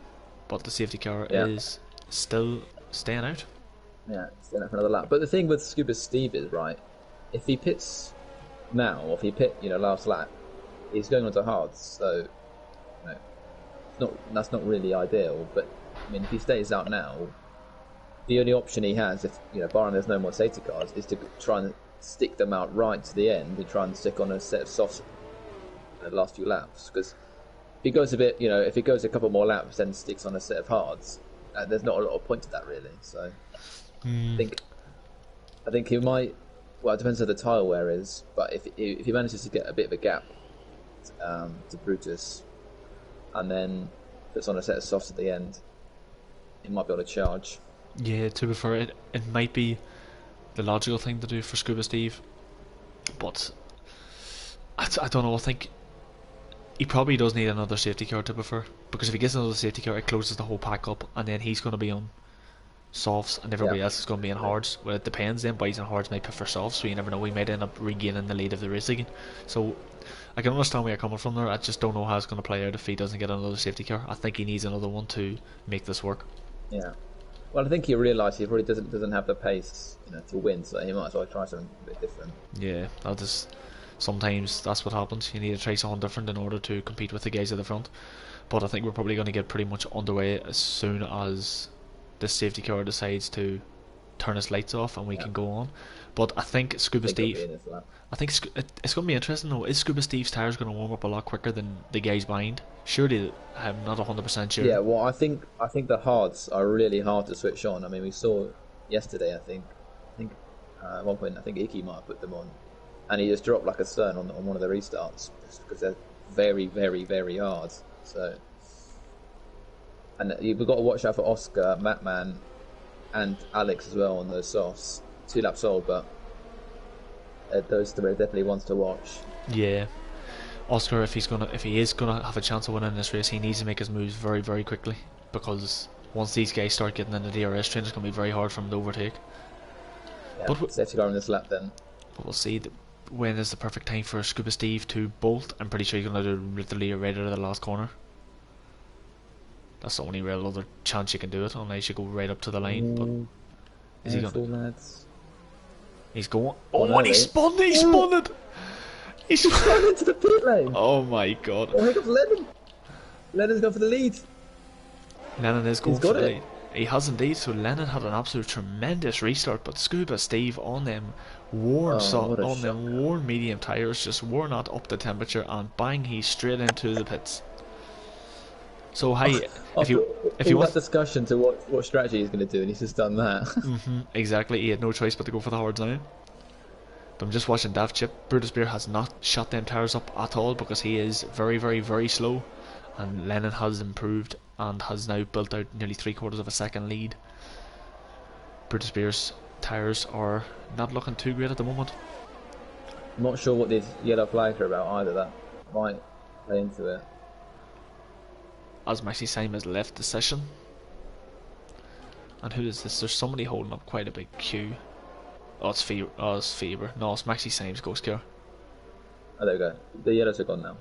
But the safety car is still staying out. Yeah, staying out for another lap. But the thing with Scuba Steve is, right, if he pits now, or if he pit, last lap, he's going on to hards, so that's not really ideal. But I mean, if he stays out now, the only option he has, if barring there's no more safety cars, is to try and stick them out right to the end and try and stick on a set of softs in the last few laps. Because if he goes if he goes a couple more laps and sticks on a set of hards, there's not a lot of point to that really. So I think he might. Well, it depends how the tyre wear is, but if he manages to get a bit of a gap to Brutus, and then puts on a set of softs at the end, he might be able to charge. Yeah, to be fair, it might be the logical thing to do for Scuba Steve. But I don't know. I think he probably does need another safety car, to be fair, because if he gets another safety car, it closes the whole pack up, and then he's going to be on softs, and everybody else is going to be in hards. Well, it depends. Then boys in hards might prefer softs, so you never know. We might end up regaining the lead of the race again. So I can understand where you're coming from there. I just don't know how it's going to play out if he doesn't get another safety car. I think he needs another one to make this work. Yeah. Well, I think he realised he probably doesn't have the pace, to win, so he might as well try something a bit different. Yeah, sometimes that's what happens. You need to try something different in order to compete with the guys at the front. But I think we're probably going to get pretty much underway as soon as the safety car decides to turn its lights off and we can go on. But I think Scuba Steve, I think it's going to be interesting though. Is Scuba Steve's tyres going to warm up a lot quicker than the guys behind? Surely, I'm not 100% sure. Yeah, well, I think the hards are really hard to switch on. I mean, we saw yesterday. I think at one point, I think Iki might have put them on, and he just dropped like a stone on one of the restarts just because they're very, very, very hard. So, and we've got to watch out for Oscar, Matman, and Alex as well on those softs. 2 laps old, but those three are definitely ones to watch. Yeah, Oscar, if he is gonna have a chance of winning this race, he needs to make his moves very, very quickly, because once these guys start getting into the DRS train, it's gonna be very hard for him to overtake. Yeah, but safety car on this lap then. But we'll see when is the perfect time for Scuba Steve to bolt. I'm pretty sure he's gonna do literally right out of the last corner. That's the only real other chance you can do it, unless you go right up to the line. But is he going? He's going. Oh, and he spun it! He spun it! He spun into the pit lane! Oh my god. Oh, here comes Lennon! Lennon's going for the lead. Lennon is going for the lead. He has indeed, so Lennon had an absolute tremendous restart, but Scuba Steve on them worn medium tyres just were not up to temperature, and bang, he's straight into the pits. So hey, if you want that discussion to what strategy he's going to do, and he's just done that. Exactly, he had no choice but to go for the hards now. But I'm just watching Daft Chip. Brutus Beer has not shot them tyres up at all because he is very, very, very slow, and Lennon has improved and has now built out nearly 3/4 of a second lead. Brutus Beer's tyres are not looking too great at the moment. I'm not sure what this yellow flags are about either. That might play into it. As Maxi Syme has left the session. And who is this? There's somebody holding up quite a big queue. Oh, it's Faber. No, it's Maxi Syme's ghost car. Oh, there we go. The yellows are gone now.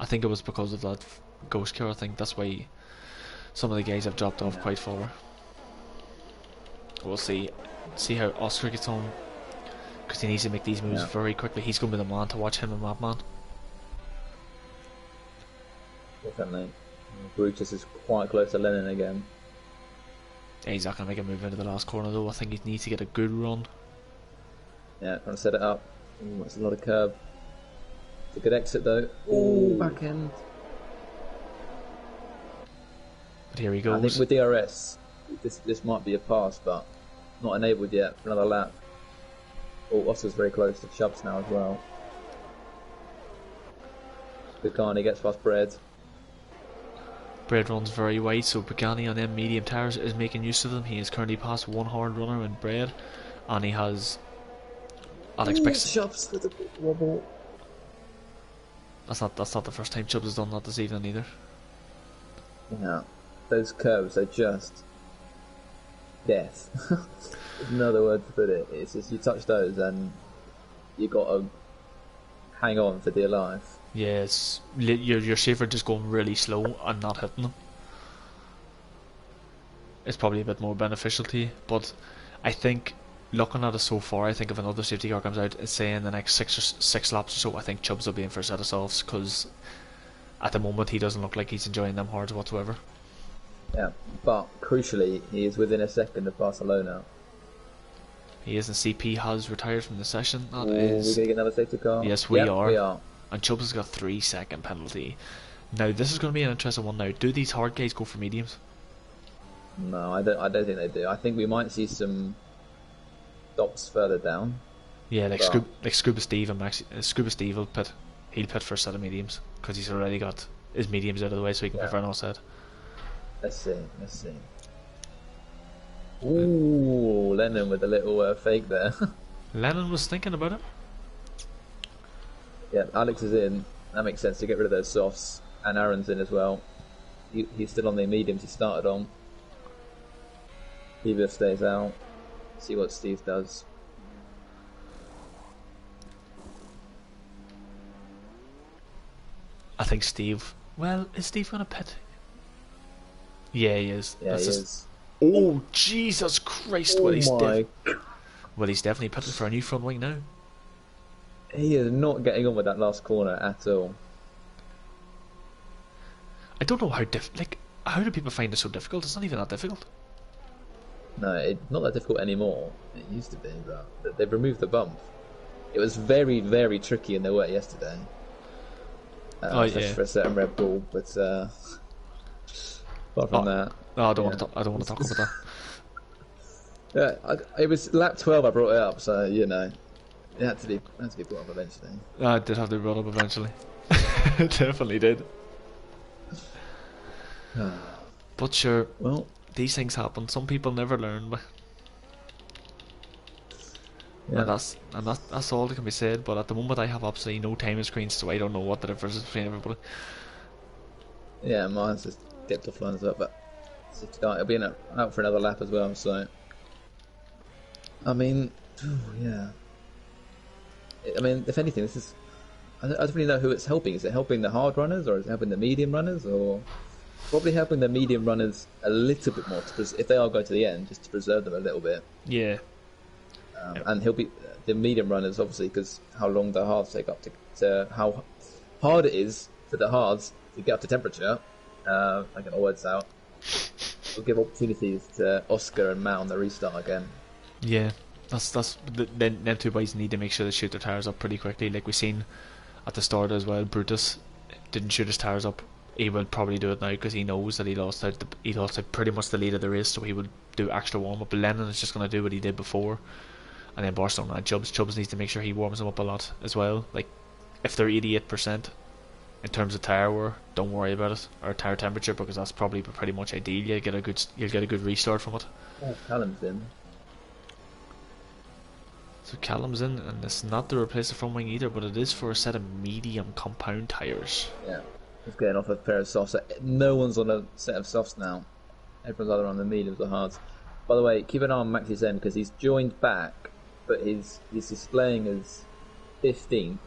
I think it was because of that ghost car. I think that's why some of the guys have dropped off quite far. We'll see how Oscar gets on, because he needs to make these moves very quickly. He's going to be the man to watch, him and Mapman. Definitely. Brutus is quite close to Lennon again. Yeah, he's not going to make a move into the last corner though. I think he needs to get a good run. Yeah, trying to set it up. Ooh, it's a lot of curb. It's a good exit though. Ooh, back end. But here he goes. I think with DRS, this might be a pass, but not enabled yet for another lap. Oh, Oscar's very close to Chubbs now as well. Bukani gets past Bread. Bread runs very wide, so Pagani on them medium tyres is making use of them. He is currently past one hard runner in Bread, and he has Alex Bix. Chubbs with a wobble. That's not the first time Chubbs has done that this evening either. Yeah, those curves are just death. There's another word to put it. It's just you touch those and you got to hang on for dear life. Yeah, it's your safer just going really slow and not hitting them. It's probably a bit more beneficial to you, but I think looking at it so far, I think if another safety car comes out, it's saying the next six laps or so, I think Chubbs will be in for a set of softs, because at the moment he doesn't look like he's enjoying them hards whatsoever. Yeah, but crucially, he is within a second of Barcelona. He is, and CP has retired from the session. We're going to get another safety car? Yes, we are. And Chubbs has got a 3-second penalty. Now, this is going to be an interesting one now. Do these hard guys go for mediums? No, I don't think they do. I think we might see some stops further down. Yeah, like Scuba Steve and Scuba Steve will pit. He'll pit for a set of mediums, because he's already got his mediums out of the way, so he can pit for an offset. Let's see. Ooh, Lennon with a little fake there. Lennon was thinking about it. Yeah, Alex is in. That makes sense to get rid of those softs. And Aaron's in as well. He's still on the mediums he started on. Steve stays out. See what Steve does. I think Steve. Well, is Steve gonna pit? Yeah, he is. Yeah, That's he just... is. Oh, Jesus Christ! Oh my. Well, he's definitely pitting for a new front wing now. He is not getting on with that last corner at all. I don't know how how do people find it so difficult? It's not even that difficult. No, it's not that difficult anymore. It used to be, but they've removed the bump. It was very, very tricky in the wet yesterday. For a certain Red Bull, but apart from that, no, I don't want to. I don't want to talk about that. Yeah, it was lap 12. I brought it up, so you know, it had to be brought up eventually. I did have to be brought up eventually. It definitely did. But sure, Well, these things happen. Some people never learn, but yeah. and that's all that can be said. But at the moment, I have absolutely no timing screens, so I don't know what the difference is between everybody. Yeah, mine's just dipped offline as well, but it'll be out for another lap as well. So, I mean, yeah. I mean, if anything, this is. I don't really know who it's helping. Is it helping the hard runners, or is it helping the medium runners, or probably helping the medium runners a little bit more if they are going to the end, just to preserve them a little bit. Yeah. And he'll be the medium runners, obviously, because how long the hards take up to how hard it is for the hards to get up to temperature. I get my words out. We'll give opportunities to Oscar and Matt on the restart again. Yeah, them two boys need to make sure they shoot their tires up pretty quickly. Like we seen at the start as well, Brutus didn't shoot his tires up. He will probably do it now because he knows that he lost out pretty much the lead of the race, so he would do extra warm up. But Lennon is just going to do what he did before, and then Barcelona Chubbs needs to make sure he warms them up a lot as well. Like if they're 88% in terms of tire wear, don't worry about it, or tire temperature, because that's probably pretty much ideal. You'll get a good restart from it. Oh, Callum's in. So Callum's in, and it's not to replace the front wing either, but it is for a set of medium compound tires. Yeah, he's getting off a pair of softs. No one's on a set of softs now. Everyone's either on the mediums or hards. By the way, keep an eye on Max's end because he's joined back, but he's displaying as 15th.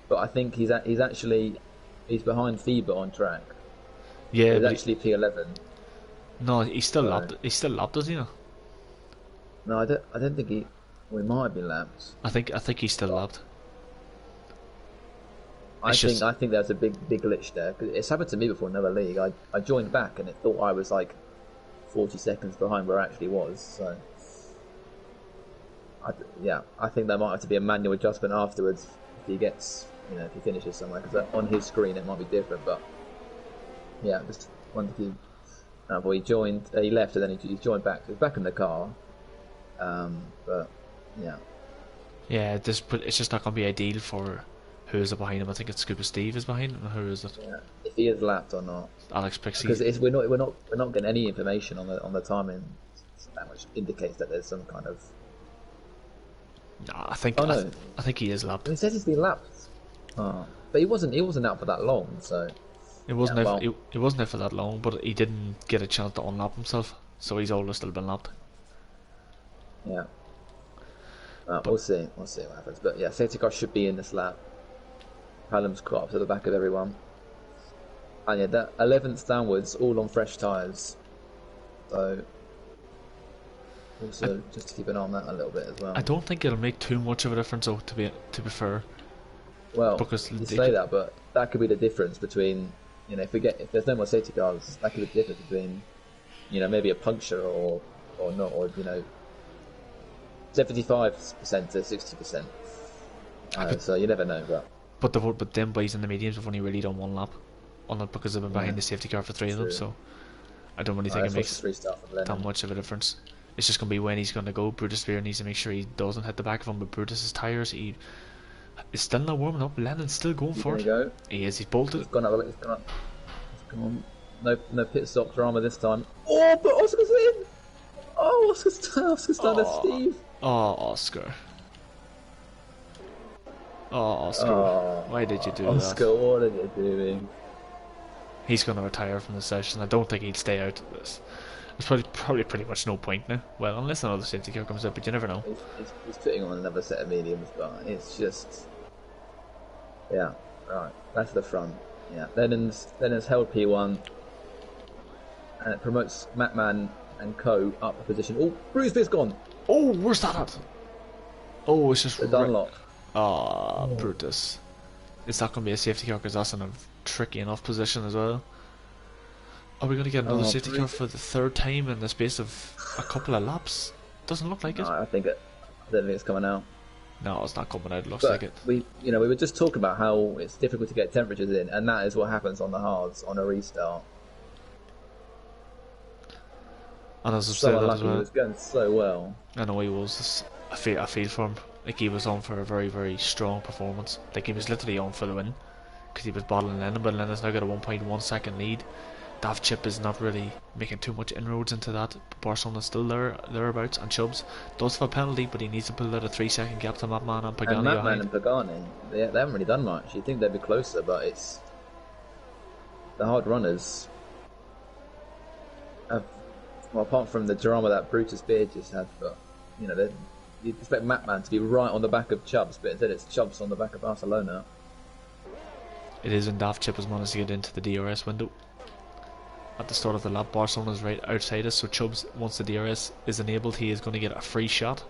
But I think he's behind Fiba on track. Yeah, he's actually P11. No, he's still lapped. He's still lapped, does he not? No, I don't think he. We might have been lapped. I think he's still lapped. I think there's a big glitch there. Cause it's happened to me before in another league. I joined back and it thought I was like 40 seconds behind where I actually was. So I think there might have to be a manual adjustment afterwards if he gets, if he finishes somewhere, because on his screen it might be different. But yeah, just wanted to. He left and then he joined back. So he's back in the car. But yeah. Yeah, it's just not going to be ideal for who is it behind him. I think it's Scuba Steve is behind him. Or who is it? Yeah, if he is lapped or not. Alex Pixie. Because we're not getting any information on the timing that much indicates that there's some kind of. No, I think. I think he is lapped. He says he's been lapped. Oh, but he wasn't out for that long, so. It wasn't. He wasn't there for that long, but he didn't get a chance to unlap himself, so he's always still been lapped. Yeah. We'll see what happens. But yeah, safety car should be in this lap. Callum's caught up to the back of everyone. And yeah, that 11th downwards, all on fresh tyres. So, also just to keep an eye on that a little bit as well. I don't think it'll make too much of a difference, though, to be fair. Well, because you say that, but that could be the difference between, if there's no more safety cars, that could be the difference between, maybe a puncture or not, or 75% to 60%. So you never know, but them boys in the mediums have only really done one lap on it because they've been behind the safety car for 3 of them. So I don't really think it makes that much of a difference. It's just going to be when he's going to go. Brutus Spear needs to make sure he doesn't hit the back of him. But Brutus's tires, he is still not warming up. Lennon's still going for it. Go. He is. He's bolted. He's gone up. No pit stop drama this time. Oh, but Oscar's in. Oh, Oscar's done to Oh, Steve. oh, Oscar. Oh, Oscar. Oh, Why did you do that? Oscar, what are you doing? He's going to retire from the session. I don't think he'd stay out of this. There's probably pretty much no point now. Well, unless another safety car comes out, but you never know. He's putting on another set of mediums, but it's just... Yeah, right, back to the front. Yeah, Lennon's held P1, and it promotes Matman and Co up a position. Oh, Bruceby's gone! Oh, where's that at? Oh, it's just... The Dunlop. Ah, Brutus. Is that going to be a safety car? Because that's in a tricky enough position as well. Are we going to get another safety car for the third time in the space of a couple of laps? Doesn't look like it. I don't think it's coming out. No, it's not coming out. It looks But like it. we were just talking about how it's difficult to get temperatures in, and that is what happens on the hards on a restart. And as I So said that unlucky, as well. he was going so well. I know he was. I feel for him. Like he was on for a very, very strong performance. Like he was literally on for the win because he was battling Lennon, but Lennon's now got a 1.1 second lead. Daft Chip is not really making too much inroads into that. Barcelona's still thereabouts, and Chubbs does have a penalty, but he needs to pull out a 3-second gap to Mapman and Pagani. And Matman and Pagani, they haven't really done much. You'd think they'd be closer, but it's the hard runners. Well, apart from the drama that Brutus Beard just had, but you'd expect Matman to be right on the back of Chubbs, but instead it's Chubbs on the back of Barcelona. It is, and Daft Chip has managed to get into the DRS window. At the start of the lap, Barcelona's right outside us, so Chubbs, once the DRS is enabled, he is going to get a free shot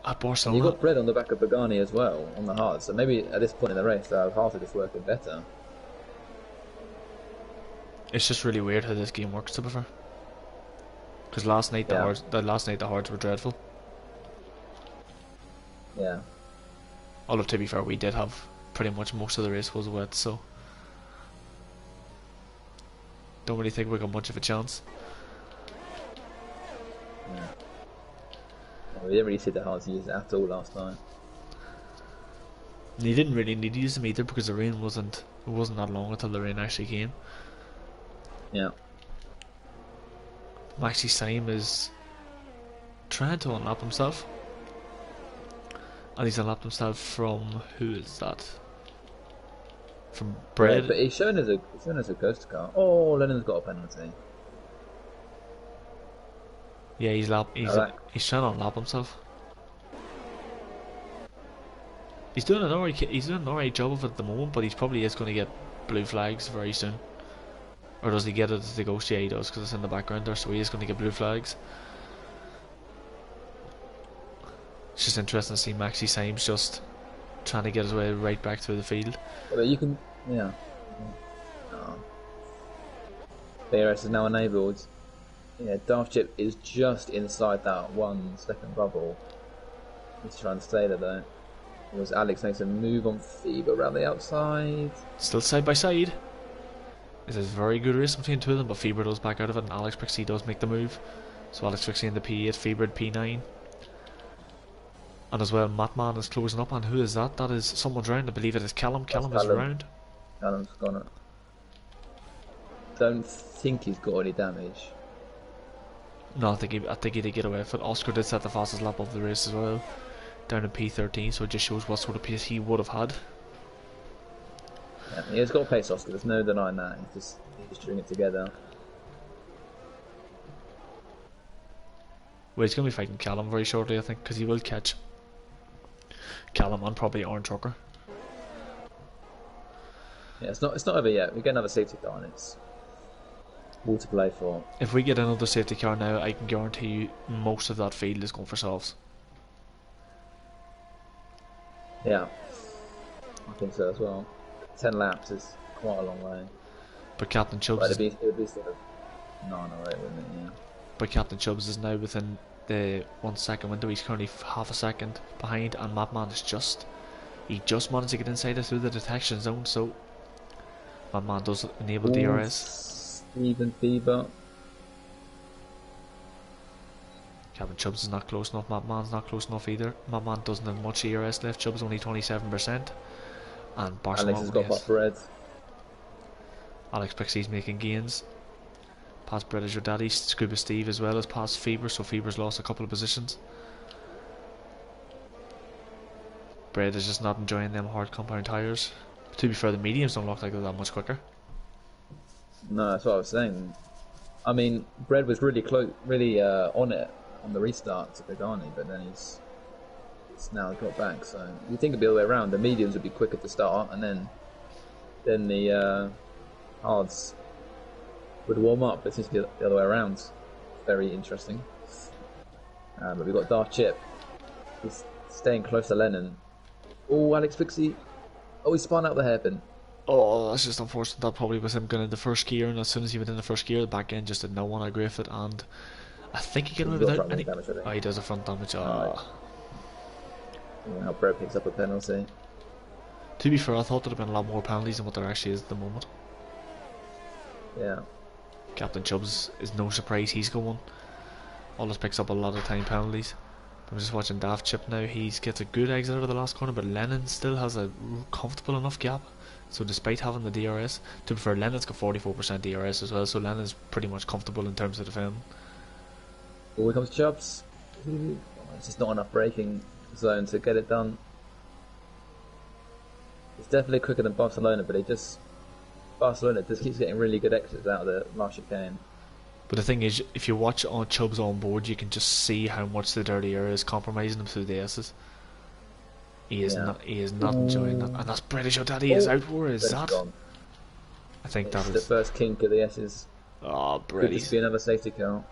at Barcelona. And you got bread on the back of Pagani as well, on the hard, so maybe at this point in the race, the half of it's working better. It's just really weird how this game works, to be fair. Because last night the hards were dreadful. Yeah. Although to be fair, we did have pretty much most of the race was wet, so don't really think we got much of a chance. Yeah. We didn't really see the hards used at all last time. And you didn't really need to use them either because the rain wasn't that long until the rain actually came. Yeah. Maxi Syme is trying to unlap himself. And he's unlapped himself from, who is that? From Bread. Yeah, but he's shown as a ghost car. Oh, Lennon's got a penalty. Yeah, he's trying to unlap himself. He's doing an alright job of it at the moment, but he probably is going to get blue flags very soon. Or does he get it as the ghost? Yeah, he does, because it's in the background there, so he is going to get blue flags. It's just interesting to see Maxi Symes just trying to get his way right back through the field. But you can, yeah. BRS is now enabled. Yeah, Daft Chip is just inside that 1 second bubble. He's trying to stay there though. Was Alex makes a move on Fever around the outside. Still side by side. This is a very good race between two of them, but Fever does back out of it, and Alex Pixie does make the move. So Alex Pixie in the P8, Fever at P9. And as well, Matman is closing up, and who is that? That is someone's round. I believe it is Callum. Callum is around. Callum's gone it. Don't think he's got any damage. No, I think he did get away with it. Oscar did set the fastest lap of the race as well, down in P13, so it just shows what sort of pace he would have had. Yeah, he has got pace, Oscar. There's no denying that. He's stringing it together. Well, he's going to be fighting Callum very shortly, I think, because he will catch Callum and probably Orange Trucker. Yeah, it's not over yet. We get another safety car and it's all to play for. If we get another safety car now, I can guarantee you most of that field is going for softs. Yeah, I think so as well. 10 laps is quite a long way. But Captain Chubbs But it would be sort of 9 or 8, wouldn't it? Yeah. But Captain Chubbs is now within the 1 second window. He's currently half a second behind, and Mapman is just managed to get inside it through the detection zone, so Mapman does enable DRS. Even Fever. Captain Chubbs is not close enough, Mapman's not close enough either. Mapman doesn't have much ERS left, Chubbs only 27%. And Barcelona Alex has got off red. Alex Pixie's making gains. Past British Your Daddy, Scuba Steve as well as past Fever, so Fever's lost a couple of positions. Bread is just not enjoying them hard compound tyres. To be fair, the mediums don't look like they're that much quicker. No, that's what I was saying. I mean, Bread was really close, really on it on the restart to Pagani, but then he's now got back. So you think it'd be the other way around. The mediums would be quicker to start, and then the hards would warm up. It seems to be the other way around. Very interesting. But we've got Dark Chip. He's staying close to Lennon. Oh, Alex Pixie. Oh, he spun out the hairpin. Oh, that's just unfortunate. That probably was him going into first gear, and as soon as he went in the first gear, the back end just did not want to agree with it, and I think he can move without any. Oh, he does a front damage. Oh. Yeah, how Brett picks up a penalty. To be fair, I thought there'd have been a lot more penalties than what there actually is at the moment. Yeah. Captain Chubbs is no surprise he's going. Always picks up a lot of time penalties. I'm just watching Daft Chip now. He gets a good exit out of the last corner, but Lennon still has a comfortable enough gap. So despite having the DRS, to be fair, Lennon's got 44% DRS as well, so Lennon's pretty much comfortable in terms of defending. Oh, here comes Chubbs. It's just not enough braking zone to get it done. It's definitely quicker than Barcelona, but Barcelona just keeps getting really good exits out of the last chicane. But the thing is, if you watch on Chubbs on board, you can just see how much the dirty air is compromising him through the S's. He is not enjoying that, and that's British Your Daddy is out. Where is that? Gone. I think it's that the is first kink of the S's. Oh, Could Brady. this be another safety car?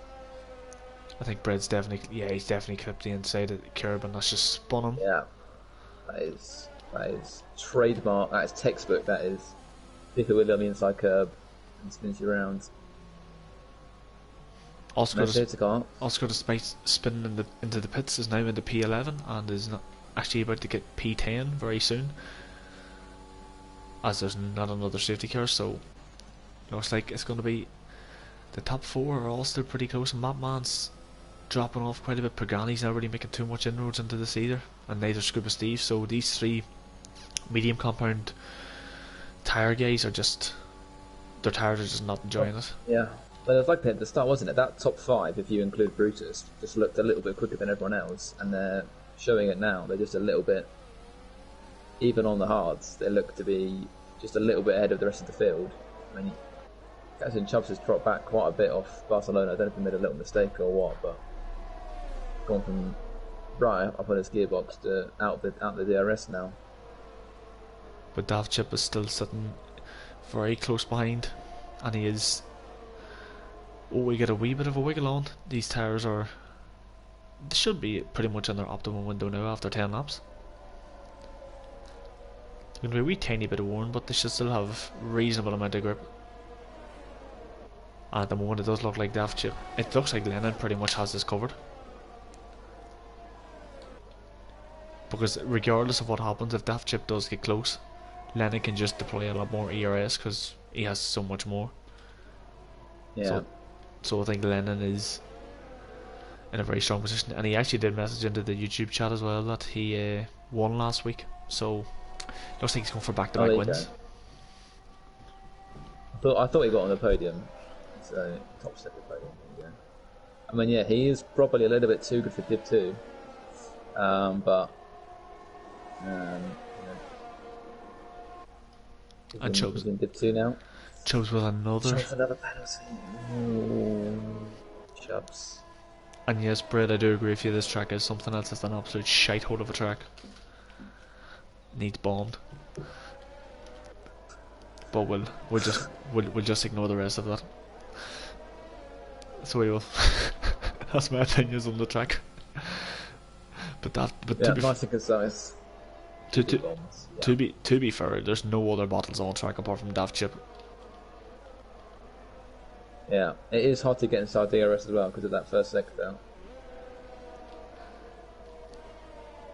I think Bread's definitely, yeah, he's definitely clipped the inside of the curb, and that's just spun him. Yeah, that is trademark. That is textbook. That is Dicker William on the inside curb and spins you around. Oscar, despite spinning into the pits, is now into P11 and is not actually about to get P10 very soon, as there's not another safety car. So looks like it's going to be the top four are all still pretty close, and Mapman's dropping off quite a bit. Pagani's not really making too much inroads into this either, and neither Scuba Steve. So these three medium compound tyre guys are just, their tyres are just not enjoying it. Yeah. Well, it was like that at the start, wasn't it? That top five, if you include Brutus, just looked a little bit quicker than everyone else, and they're showing it now. They're just a little bit, even on the hards, they look to be just a little bit ahead of the rest of the field. I mean, Captain Chubbs has dropped back quite a bit off Barcelona. I don't know if he made a little mistake or what, but gone from right up on his gearbox to out the DRS now. But Daft Chip is still sitting very close behind, and he is. Oh, we get a wee bit of a wiggle on. These tyres they should be pretty much in their optimum window now after 10 laps. There's going to be a wee tiny bit of worn, but they should still have reasonable amount of grip. And at the moment it does look like Daft Chip. It looks like Lennon pretty much has this covered. Because regardless of what happens, if Daft Chip does get close, Lennon can just deploy a lot more ERS because he has so much more. Yeah. So I think Lennon is in a very strong position, and he actually did message into the YouTube chat as well that he won last week. So looks like he's going for back-to-back wins. I thought he got on the podium. So top step of the podium. Yeah. I mean, yeah, he is probably a little bit too good for Div 2. But and Chubbs in Div 2 now. Chubbs with another penalty. Ooh, Chubbs. And yes, Brad, I do agree with you. This track is something else. It's an absolute shithole of a track. Needs bombed. But we'll just ignore the rest of that. So we will. That's my opinions on the track. But yeah, nice and concise. To be fair, there's no other bottles on track apart from Daft Chip. Yeah, it is hard to get inside DRS as well because of that first sector.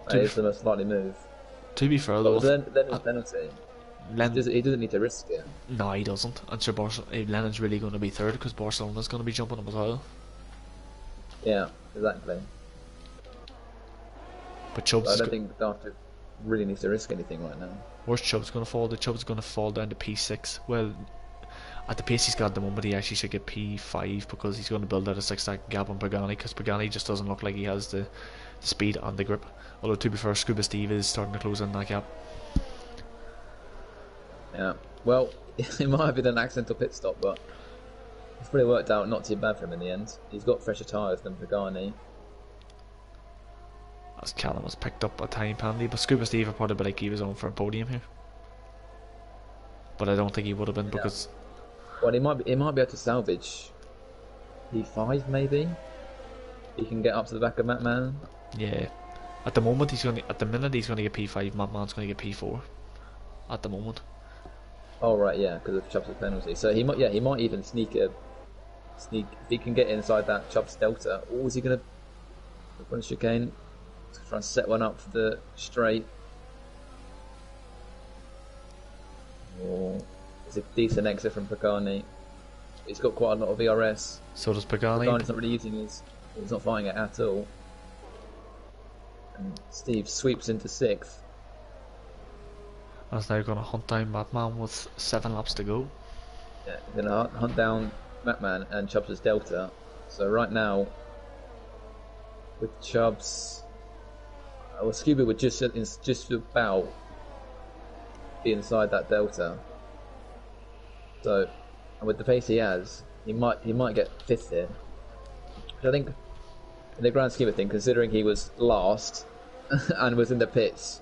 That is the most likely move. To be fair though, then his penalty. He doesn't need to risk it. No, he doesn't. And sure, Lennon's really going to be third because Barcelona's going to be jumping him as well. Yeah, exactly. But Chubbs, I don't think Daft really needs to risk anything right now. Where's Chubbs going to fall? The Chubbs going to fall down to P6. Well, At the pace he's got at the moment, he actually should get P5 because he's going to build out a 6-second gap on Pagani, because Pagani just doesn't look like he has the speed and the grip. Although to be fair, Scuba Steve is starting to close in that gap. Yeah, well, it might have been an accidental pit stop, but it's probably worked out not too bad for him in the end. He's got fresher tyres than Pagani. As Callum was picked up a tiny penalty, but Scuba Steve would probably be like he was on for a podium here. But I don't think he would have been because... Well, he might be able to salvage P5 maybe. He can get up to the back of Matman. Yeah. At the moment he's going to, at the minute he's going to get P5, Matman's going to get P4. At the moment. Oh right, yeah, because of Chubb's penalty. So he might even sneak if he can get inside that Chubb's delta. Or is he going to run a chicane? Try and set one up for the straight. Or it's a decent exit from Pagani. He's got quite a lot of VRS. So does Pagani. Pagani's not really using he's not fighting it at all. And Steve sweeps into 6th. As now going to hunt down Matman with 7 laps to go. Yeah, he's going to hunt down Matman and Chubbs' delta. So right now, with Chubbs, well, Scuba would just about be inside that delta. So, and with the pace he has, he might get 5th here. Which I think, in the grand scheme of things, considering he was last and was in the pits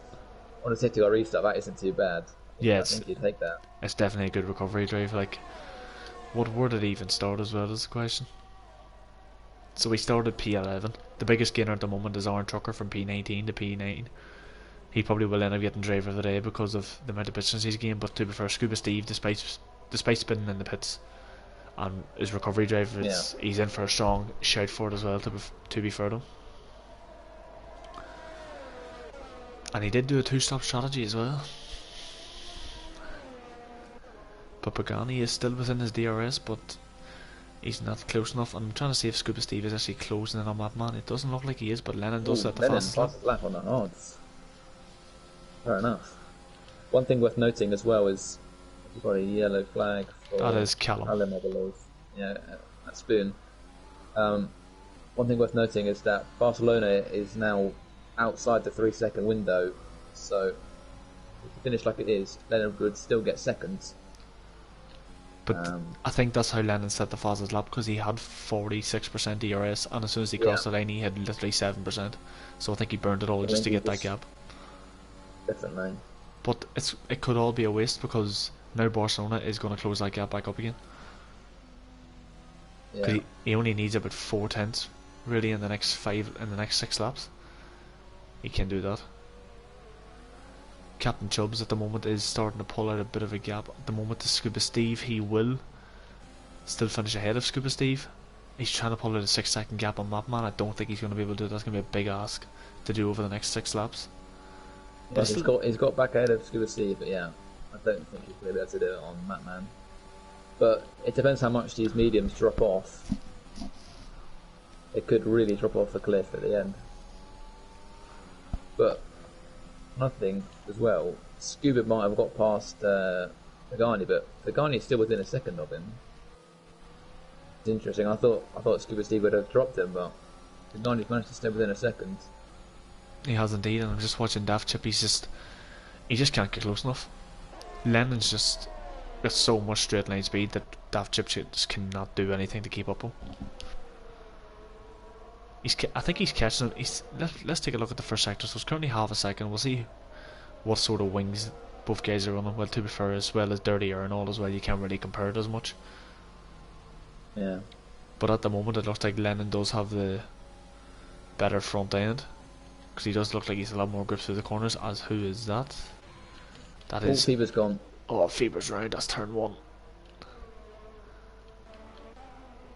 on a Assetto restart, that isn't too bad. Yeah, I think he'd take that. It's definitely a good recovery drive. Like, where did he even start as well is the question. So we started P11. The biggest gainer at the moment is Aaron Trucker from P19 to P9. He probably will end up getting driver of the day because of the amount of business he's gained. But to be fair, Scuba Steve, despite spinning in the pits and his recovery drive, he's in for a strong shout for it as well. To be fair to him. And he did do a 2-stop strategy as well. But Pagani is still within his DRS, but he's not close enough. I'm trying to see if Scuba Steve is actually closing in on Matman. It doesn't look like he is, but Lennon does set the fastest lap on the odds. Fair enough. One thing worth noting as well is you've got a yellow flag for that is Callum, I believe. Yeah, at Spoon. One thing worth noting is that Barcelona is now outside the 3-second window, so if you finish like it is, Lennon would still get seconds. But I think that's how Lennon set the fastest lap, because he had 46% DRS, and as soon as he crossed the line he had literally 7%, so I think he burned it all just to get that gap. Definitely. But it could all be a waste, because now Barcelona is going to close that gap back up again. Yeah. He only needs about 4 tenths really in the next 6 laps. He can do that. Captain Chubbs at the moment is starting to pull out a bit of a gap. At the moment to Scuba Steve, he will still finish ahead of Scuba Steve. He's trying to pull out a 6-second gap on Mapman. I don't think he's going to be able to do that. That's going to be a big ask to do over the next 6 laps. Yeah, he's got back ahead of Scuba Steve, but yeah, I don't think he's going to be able to do it on Mapman. But it depends how much these mediums drop off. It could really drop off a cliff at the end. But another thing as well, Scuba might have got past Pagani, but Pagani is still within a second of him. It's interesting. I thought Scuba Steve would have dropped him, but Pagani's managed to stay within a second. He has indeed, and I'm just watching Daft Chip. He just can't get close enough. Lennon's just got so much straight line speed that Daft Chip just cannot do anything to keep up with him. I think he's catching him. Let's take a look at the first sector. So it's currently half a second. We'll see what sort of wings both guys are running. Well, to be fair, as well as Dirty Air and all as well, you can't really compare it as much. Yeah. But at the moment, it looks like Lennon does have the better front end, because he does look like he's a lot more grip through the corners. As who is that? That is. Fever's gone. Oh, Fever's round. That's turn 1.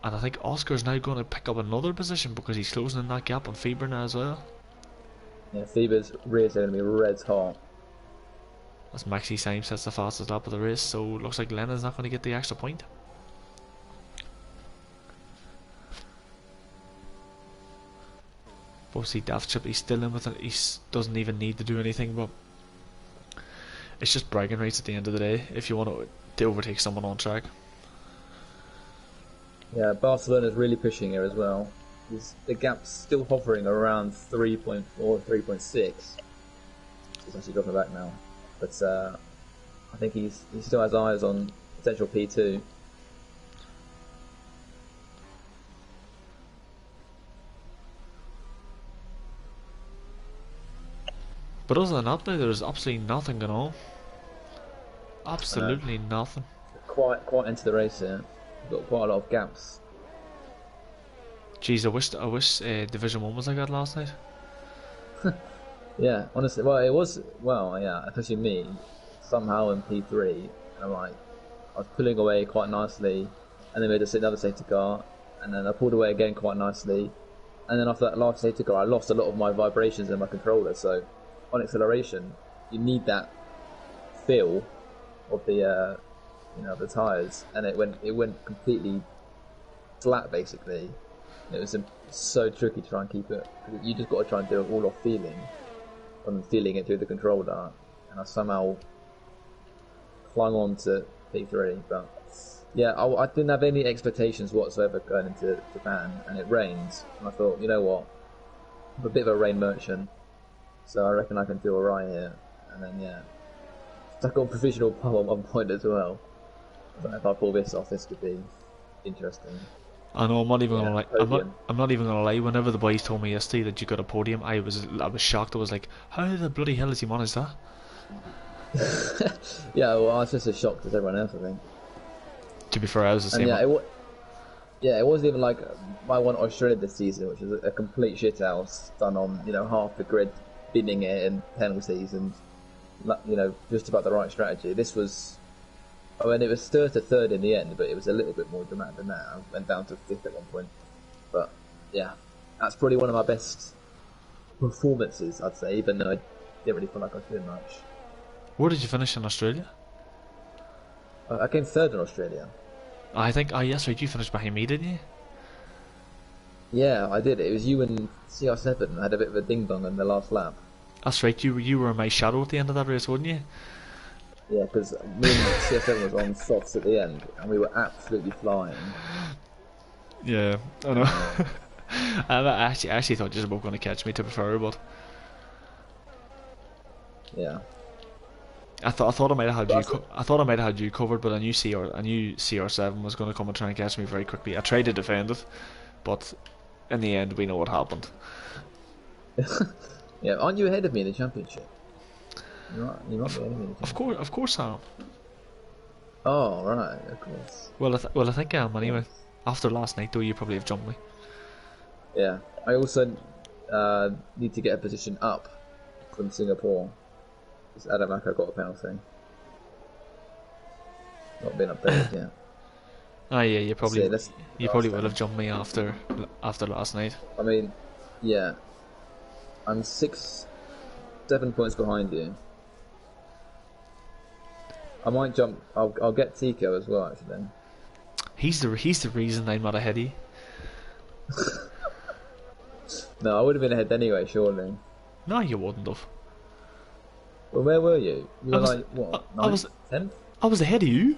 And I think Oscar's now going to pick up another position because he's closing in that gap on Fever now as well. Yeah, Fever's rears are going to be red hot. As Maxi Symes sets the fastest lap of the race, so looks like Lennon's not going to get the extra point. But see, Daft Chip, he's still in with it. He doesn't even need to do anything, but it's just bragging rights at the end of the day if you want to overtake someone on track. Yeah, Barcelona's really pushing here as well. The gap's still hovering around 3.4, 3.6. It's actually dropping back now. But I think he still has eyes on potential P2. But other than that, there's absolutely nothing going on. Absolutely nothing. Quite into the race here. We've got quite a lot of gaps. Jeez, I wish Division 1 was like that last night. Yeah, honestly, well, it was, well, yeah, especially me, somehow in P3, and I was pulling away quite nicely, and then made another safety car, and then I pulled away again quite nicely, and then after that last safety car, I lost a lot of my vibrations in my controller, so on acceleration, you need that feel of the, the tyres, and it went completely flat, basically. It was so tricky to try and keep it. You just got to try and do it all off feeling, and feeling it through the controller. And I somehow clung on to P3. But yeah, I didn't have any expectations whatsoever going into Japan, and it rained. And I thought, you know what, I'm a bit of a rain merchant, so I reckon I can do alright here. And then yeah, stuck on provisional pole at one point as well. But if I pull this off, this could be interesting. I know, I'm not even gonna lie. I'm not even gonna lie. Whenever the boys told me yesterday that you got a podium, I was shocked. I was like, how the bloody hell has he managed that? Yeah, well, I was just as shocked as everyone else, I think. To be fair, I was the same. Yeah, it wasn't even like my one Australia this season, which was a complete shithouse done on half the grid, binning it and penalties and just about the right strategy. This was. I mean, it was third to third in the end, but it was a little bit more dramatic than that. I went down to fifth at one point. But, yeah, that's probably one of my best performances, I'd say, even though I didn't really feel like I was doing much. Where did you finish in Australia? I came third in Australia. I think, yes, right, you finished behind me, didn't you? Yeah, I did. It was you and CR7 had a bit of a ding-dong in the last lap. That's right, you were my shadow at the end of that race, weren't you? Yeah, because me and CR7 was on softs at the end, and we were absolutely flying. Yeah, I know. I actually thought you were both going to catch me, to be fair, but yeah, I thought I might have had you. I thought I might have had you covered, but I knew CR7 was going to come and try and catch me very quickly. I tried to defend it, but in the end, we know what happened. Yeah, aren't you ahead of me in the championship? You're not ahead of me in the championship. Of course I am. Oh right, of course. Well, I think I am anyway. After last night, though, you probably have jumped me. Yeah, I also need to get a position up from Singapore. Because Adamaka got a penalty. Not been updated yet. Ah, yeah, you probably would have time. jumped me after last night. I mean, yeah, I'm 7 points behind you. I might jump. I'll get Tico as well, actually. He's the reason I'm not ahead of you. No, I would have been ahead anyway, surely. No, you wouldn't have. Well, where were you? You were like, what, I was 10th? I was ahead of you.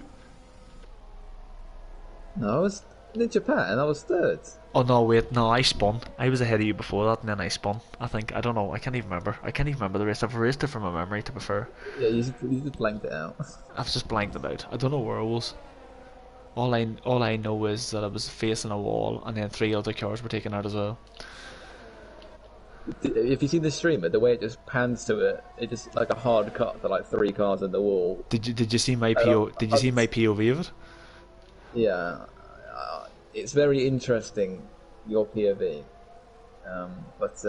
No, I was in Japan. I was third. Oh no, wait, no, I spun. I was ahead of you before that, and then I spun. I think, I don't know, I can't even remember. I can't even remember the race. I've erased it from my memory, to be fair. Yeah, you just blanked it out. I've just blanked it out. I don't know where I was. All I know is that I was facing a wall, and then 3 other cars were taken out as well. If you see the streamer, the way it just pans to it, it just like a hard cut to like 3 cars in the wall. Did you see my POV of it? Yeah, it's very interesting, your POV. But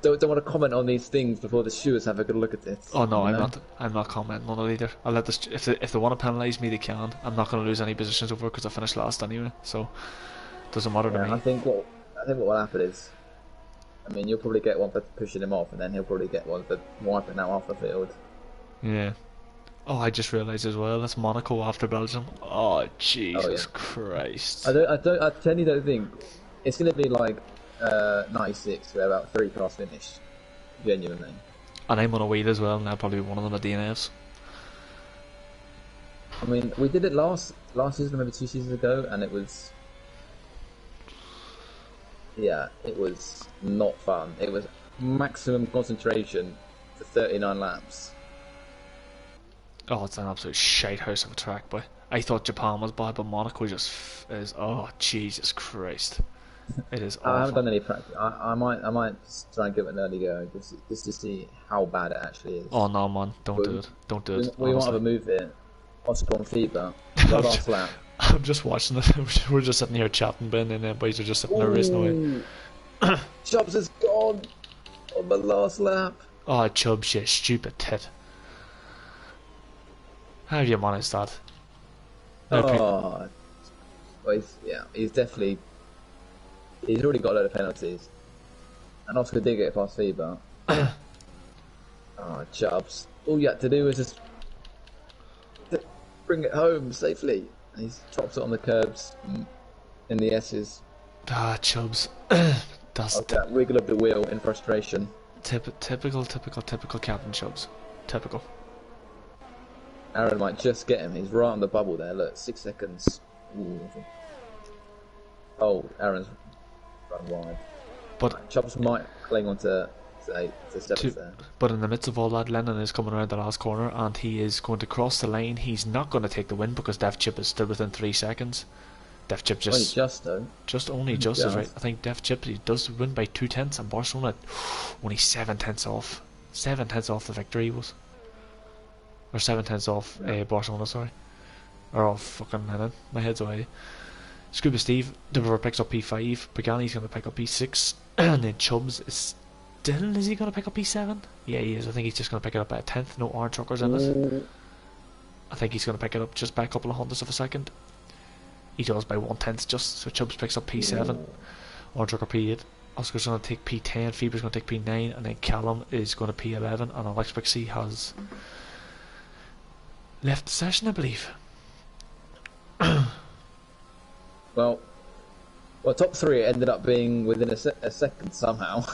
don't want to comment on these things before the stewards have a good look at it. Oh no, I'm not commenting on it either. I'll let this. If they want to penalise me, they can. I'm not going to lose any positions over because I finished last anyway, so it doesn't matter to me. I think what will happen is, I mean, you'll probably get one for pushing him off, and then he'll probably get one for wiping out off the field. Yeah. Oh, I just realised as well. That's Monaco after Belgium. Oh Jesus Christ! I genuinely don't think it's going to be like 96, where about 3 cars finished. Genuinely. And I'm on a wheel as well, and I'll probably be one of them at DNFs. I mean, we did it last season, maybe 2 seasons ago, and it was yeah, it was not fun. It was maximum concentration for 39 laps. Oh, it's an absolute shite house of a track, but I thought Japan was bad, but Monaco just is. Oh, Jesus Christ. It is I haven't awful. done any practice. I might just try and give it an early go just to see how bad it actually is. Oh, no, man. Don't do We, it. Don't do it, we might have honestly. a move here. Oscar on fever. The I'm last just, lap. I'm just watching it. We're just sitting here chatting, Ben, and then boys are just sitting there racing away. Ooh, Chubbs is gone on the last lap. Oh, Chubbs, you stupid tit. How have you managed that? No, Oh, well, he's definitely. He's already got a load of penalties. And Oscar did get past fever. Oh, Chubbs. All you had to do was just bring it home safely. And he's dropped it on the curbs in the S's. Ah, Chubbs. That's That wiggle of the wheel in frustration. typical Captain Chubbs. Typical. Aaron might just get him. He's right on the bubble there. Look, 6 seconds. Ooh. Oh, Aaron's run wide. But Chubbs might cling on to Stebbins there. but in the midst of all that, Lennon is coming around the last corner and he is going to cross the line. He's not going to take the win because Def Chip is still within 3 seconds. Def Chip Only just though. only just is right. I think Def Chip he does win by 2/10 and Barcelona only 7/10 off. 7/10 off the victory was. Or 7/10 off Barcelona, sorry. Or off fucking Lennon. My head's away. Scuba Steve, Deborah picks up P5. Pagani's going to pick up P6. And then Chubbs is still. Is he going to pick up P7? Yeah, he is. I think he's just going to pick it up by a 10th. No orange truckers in it. I think he's going to pick it up just by a couple of hundredths of a second. He does by 1/10 just. So Chubbs picks up P7. Orange trucker P8. Oscar's going to take P10. Fever's going to take P9. And then Callum is going to P11. And Alex Pixie has left the session, I believe. Well, top 3 ended up being within a second somehow.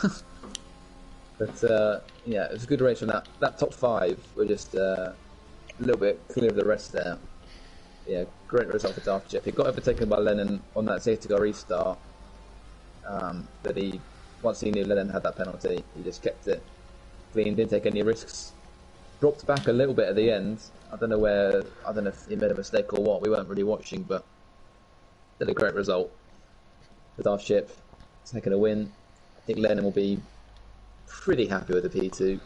But yeah, it was a good race from that top 5. Were just a little bit clear of the rest there. Yeah, great result for Daft Chip. He got overtaken by Lennon on that safety car restart. But once he knew Lennon had that penalty, he just kept it clean, didn't take any risks. Dropped back a little bit at the end. I don't know if he made a mistake or what. We weren't really watching, but did a great result with our ship taking a win. I think Lennon will be pretty happy with the P2,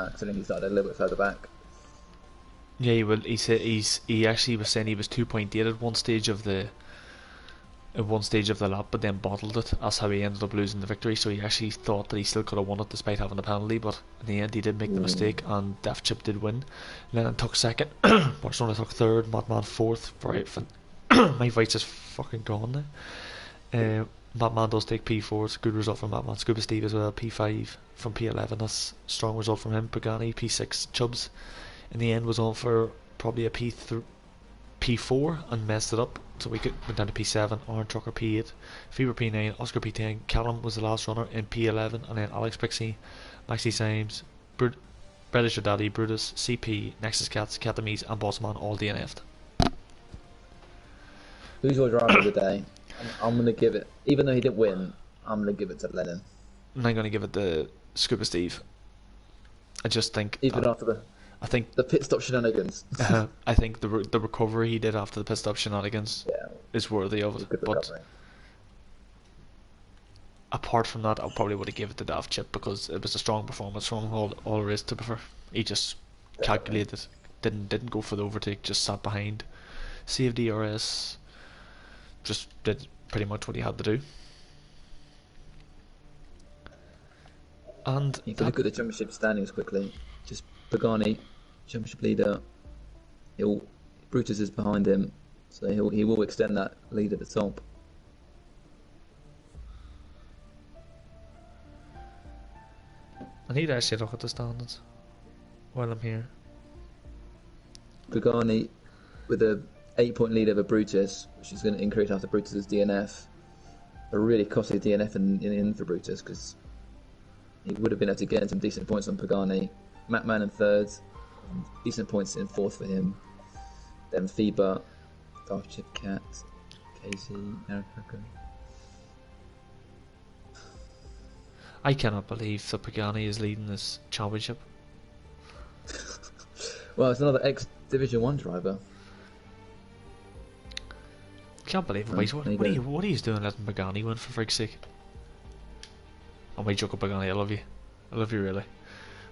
considering he started a little bit further back. Yeah, he will. He actually was saying he was 2.8 at one stage of the lap, but then bottled it. That's how he ended up losing the victory. So he actually thought that he still could have won it despite having a penalty, but in the end he did make the mistake, and Def Chip did win. Lennon took second, Barcelona took third, Madman fourth. My voice is fucking gone now. Madman does take P4. It's a good result from Madman. Scuba Steve as well, P5 from P11. That's a strong result from him. Pagani P6. Chubbs in the end was on for probably a P4 and messed it up, so we went down to P7. Orange Trucker P8, Fever P9, Oscar P10. Callum was the last runner in P11, and then Alex Pixie, Maxi Symes, British Daddy, Brutus, CP, Nexus Cats, Catamise, and Bossman all DNF'd. Who's your driver of the day? I'm going to give it, even though he didn't win, I'm going to give it to Lennon. And I'm going to give it to Scuba Steve. I just think even after the pit stop shenanigans. I think the recovery he did after the pit stop shenanigans is worthy of it. But apart from that, I probably would have given it to Daft Chip because it was a strong performance from him all there is to prefer. He just calculated, didn't go for the overtake, just sat behind, saved DRS, just did pretty much what he had to do. And if you look at the championship standings quickly, just Pagani, championship leader. Brutus is behind him, so he will extend that lead at the top. I need to actually look at the standings while I'm here. Pagani with a 8-point lead over Brutus, which is going to increase after Brutus's DNF. A really costly DNF in for Brutus because he would have been able to get some decent points on Pagani. Matt Mann in third, decent points in fourth for him. Then Feber, Dark Chip Cat, Casey, Eric Hooker. I cannot believe that Pagani is leading this championship. Well, it's another ex-Division 1 driver. Can't believe it, boys. What are you doing letting Pagani win, for freak's sake? I'm only joking, Pagani, I love you. I love you, really.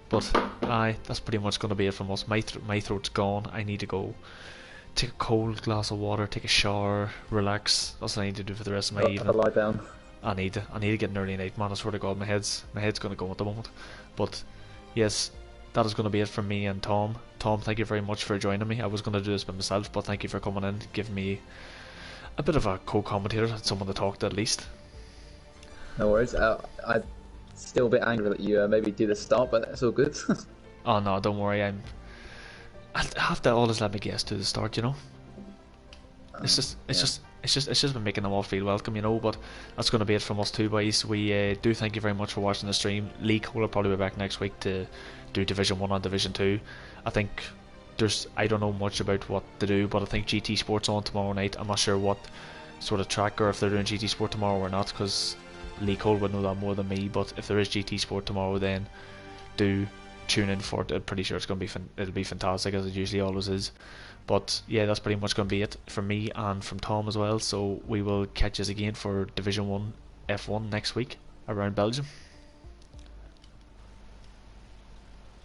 But, aye, that's pretty much going to be it from us. My throat's gone. I need to go take a cold glass of water, take a shower, relax. That's what I need to do for the rest of my evening. Lie down. I need to get an early night, man. I swear to God, my head's going to go at the moment. But yes, that is going to be it from me and Tom. Tom, thank you very much for joining me. I was going to do this by myself, but thank you for coming in, giving me a bit of a co-commentator, someone to talk to at least. No worries. I'm still a bit angry that you maybe do the start, but that's all good. Oh no, don't worry. I have to always let my guests do the start, you know. It's just been making them all feel welcome, you know. But that's going to be it from us too, boys. We do thank you very much for watching the stream. Lee Cole will probably be back next week to do Division 1 and Division 2. I think I don't know much about what to do, but I think GT Sport's on tomorrow night. I'm not sure what sort of track, or if they're doing GT Sport tomorrow or not, because Lee Cole would know that more than me. But if there is GT Sport tomorrow, then do tune in for it. I'm pretty sure it'll be fantastic, as it usually always is. But yeah, that's pretty much going to be it from me and from Tom as well. So we will catch us again for Division 1 F1 next week around Belgium.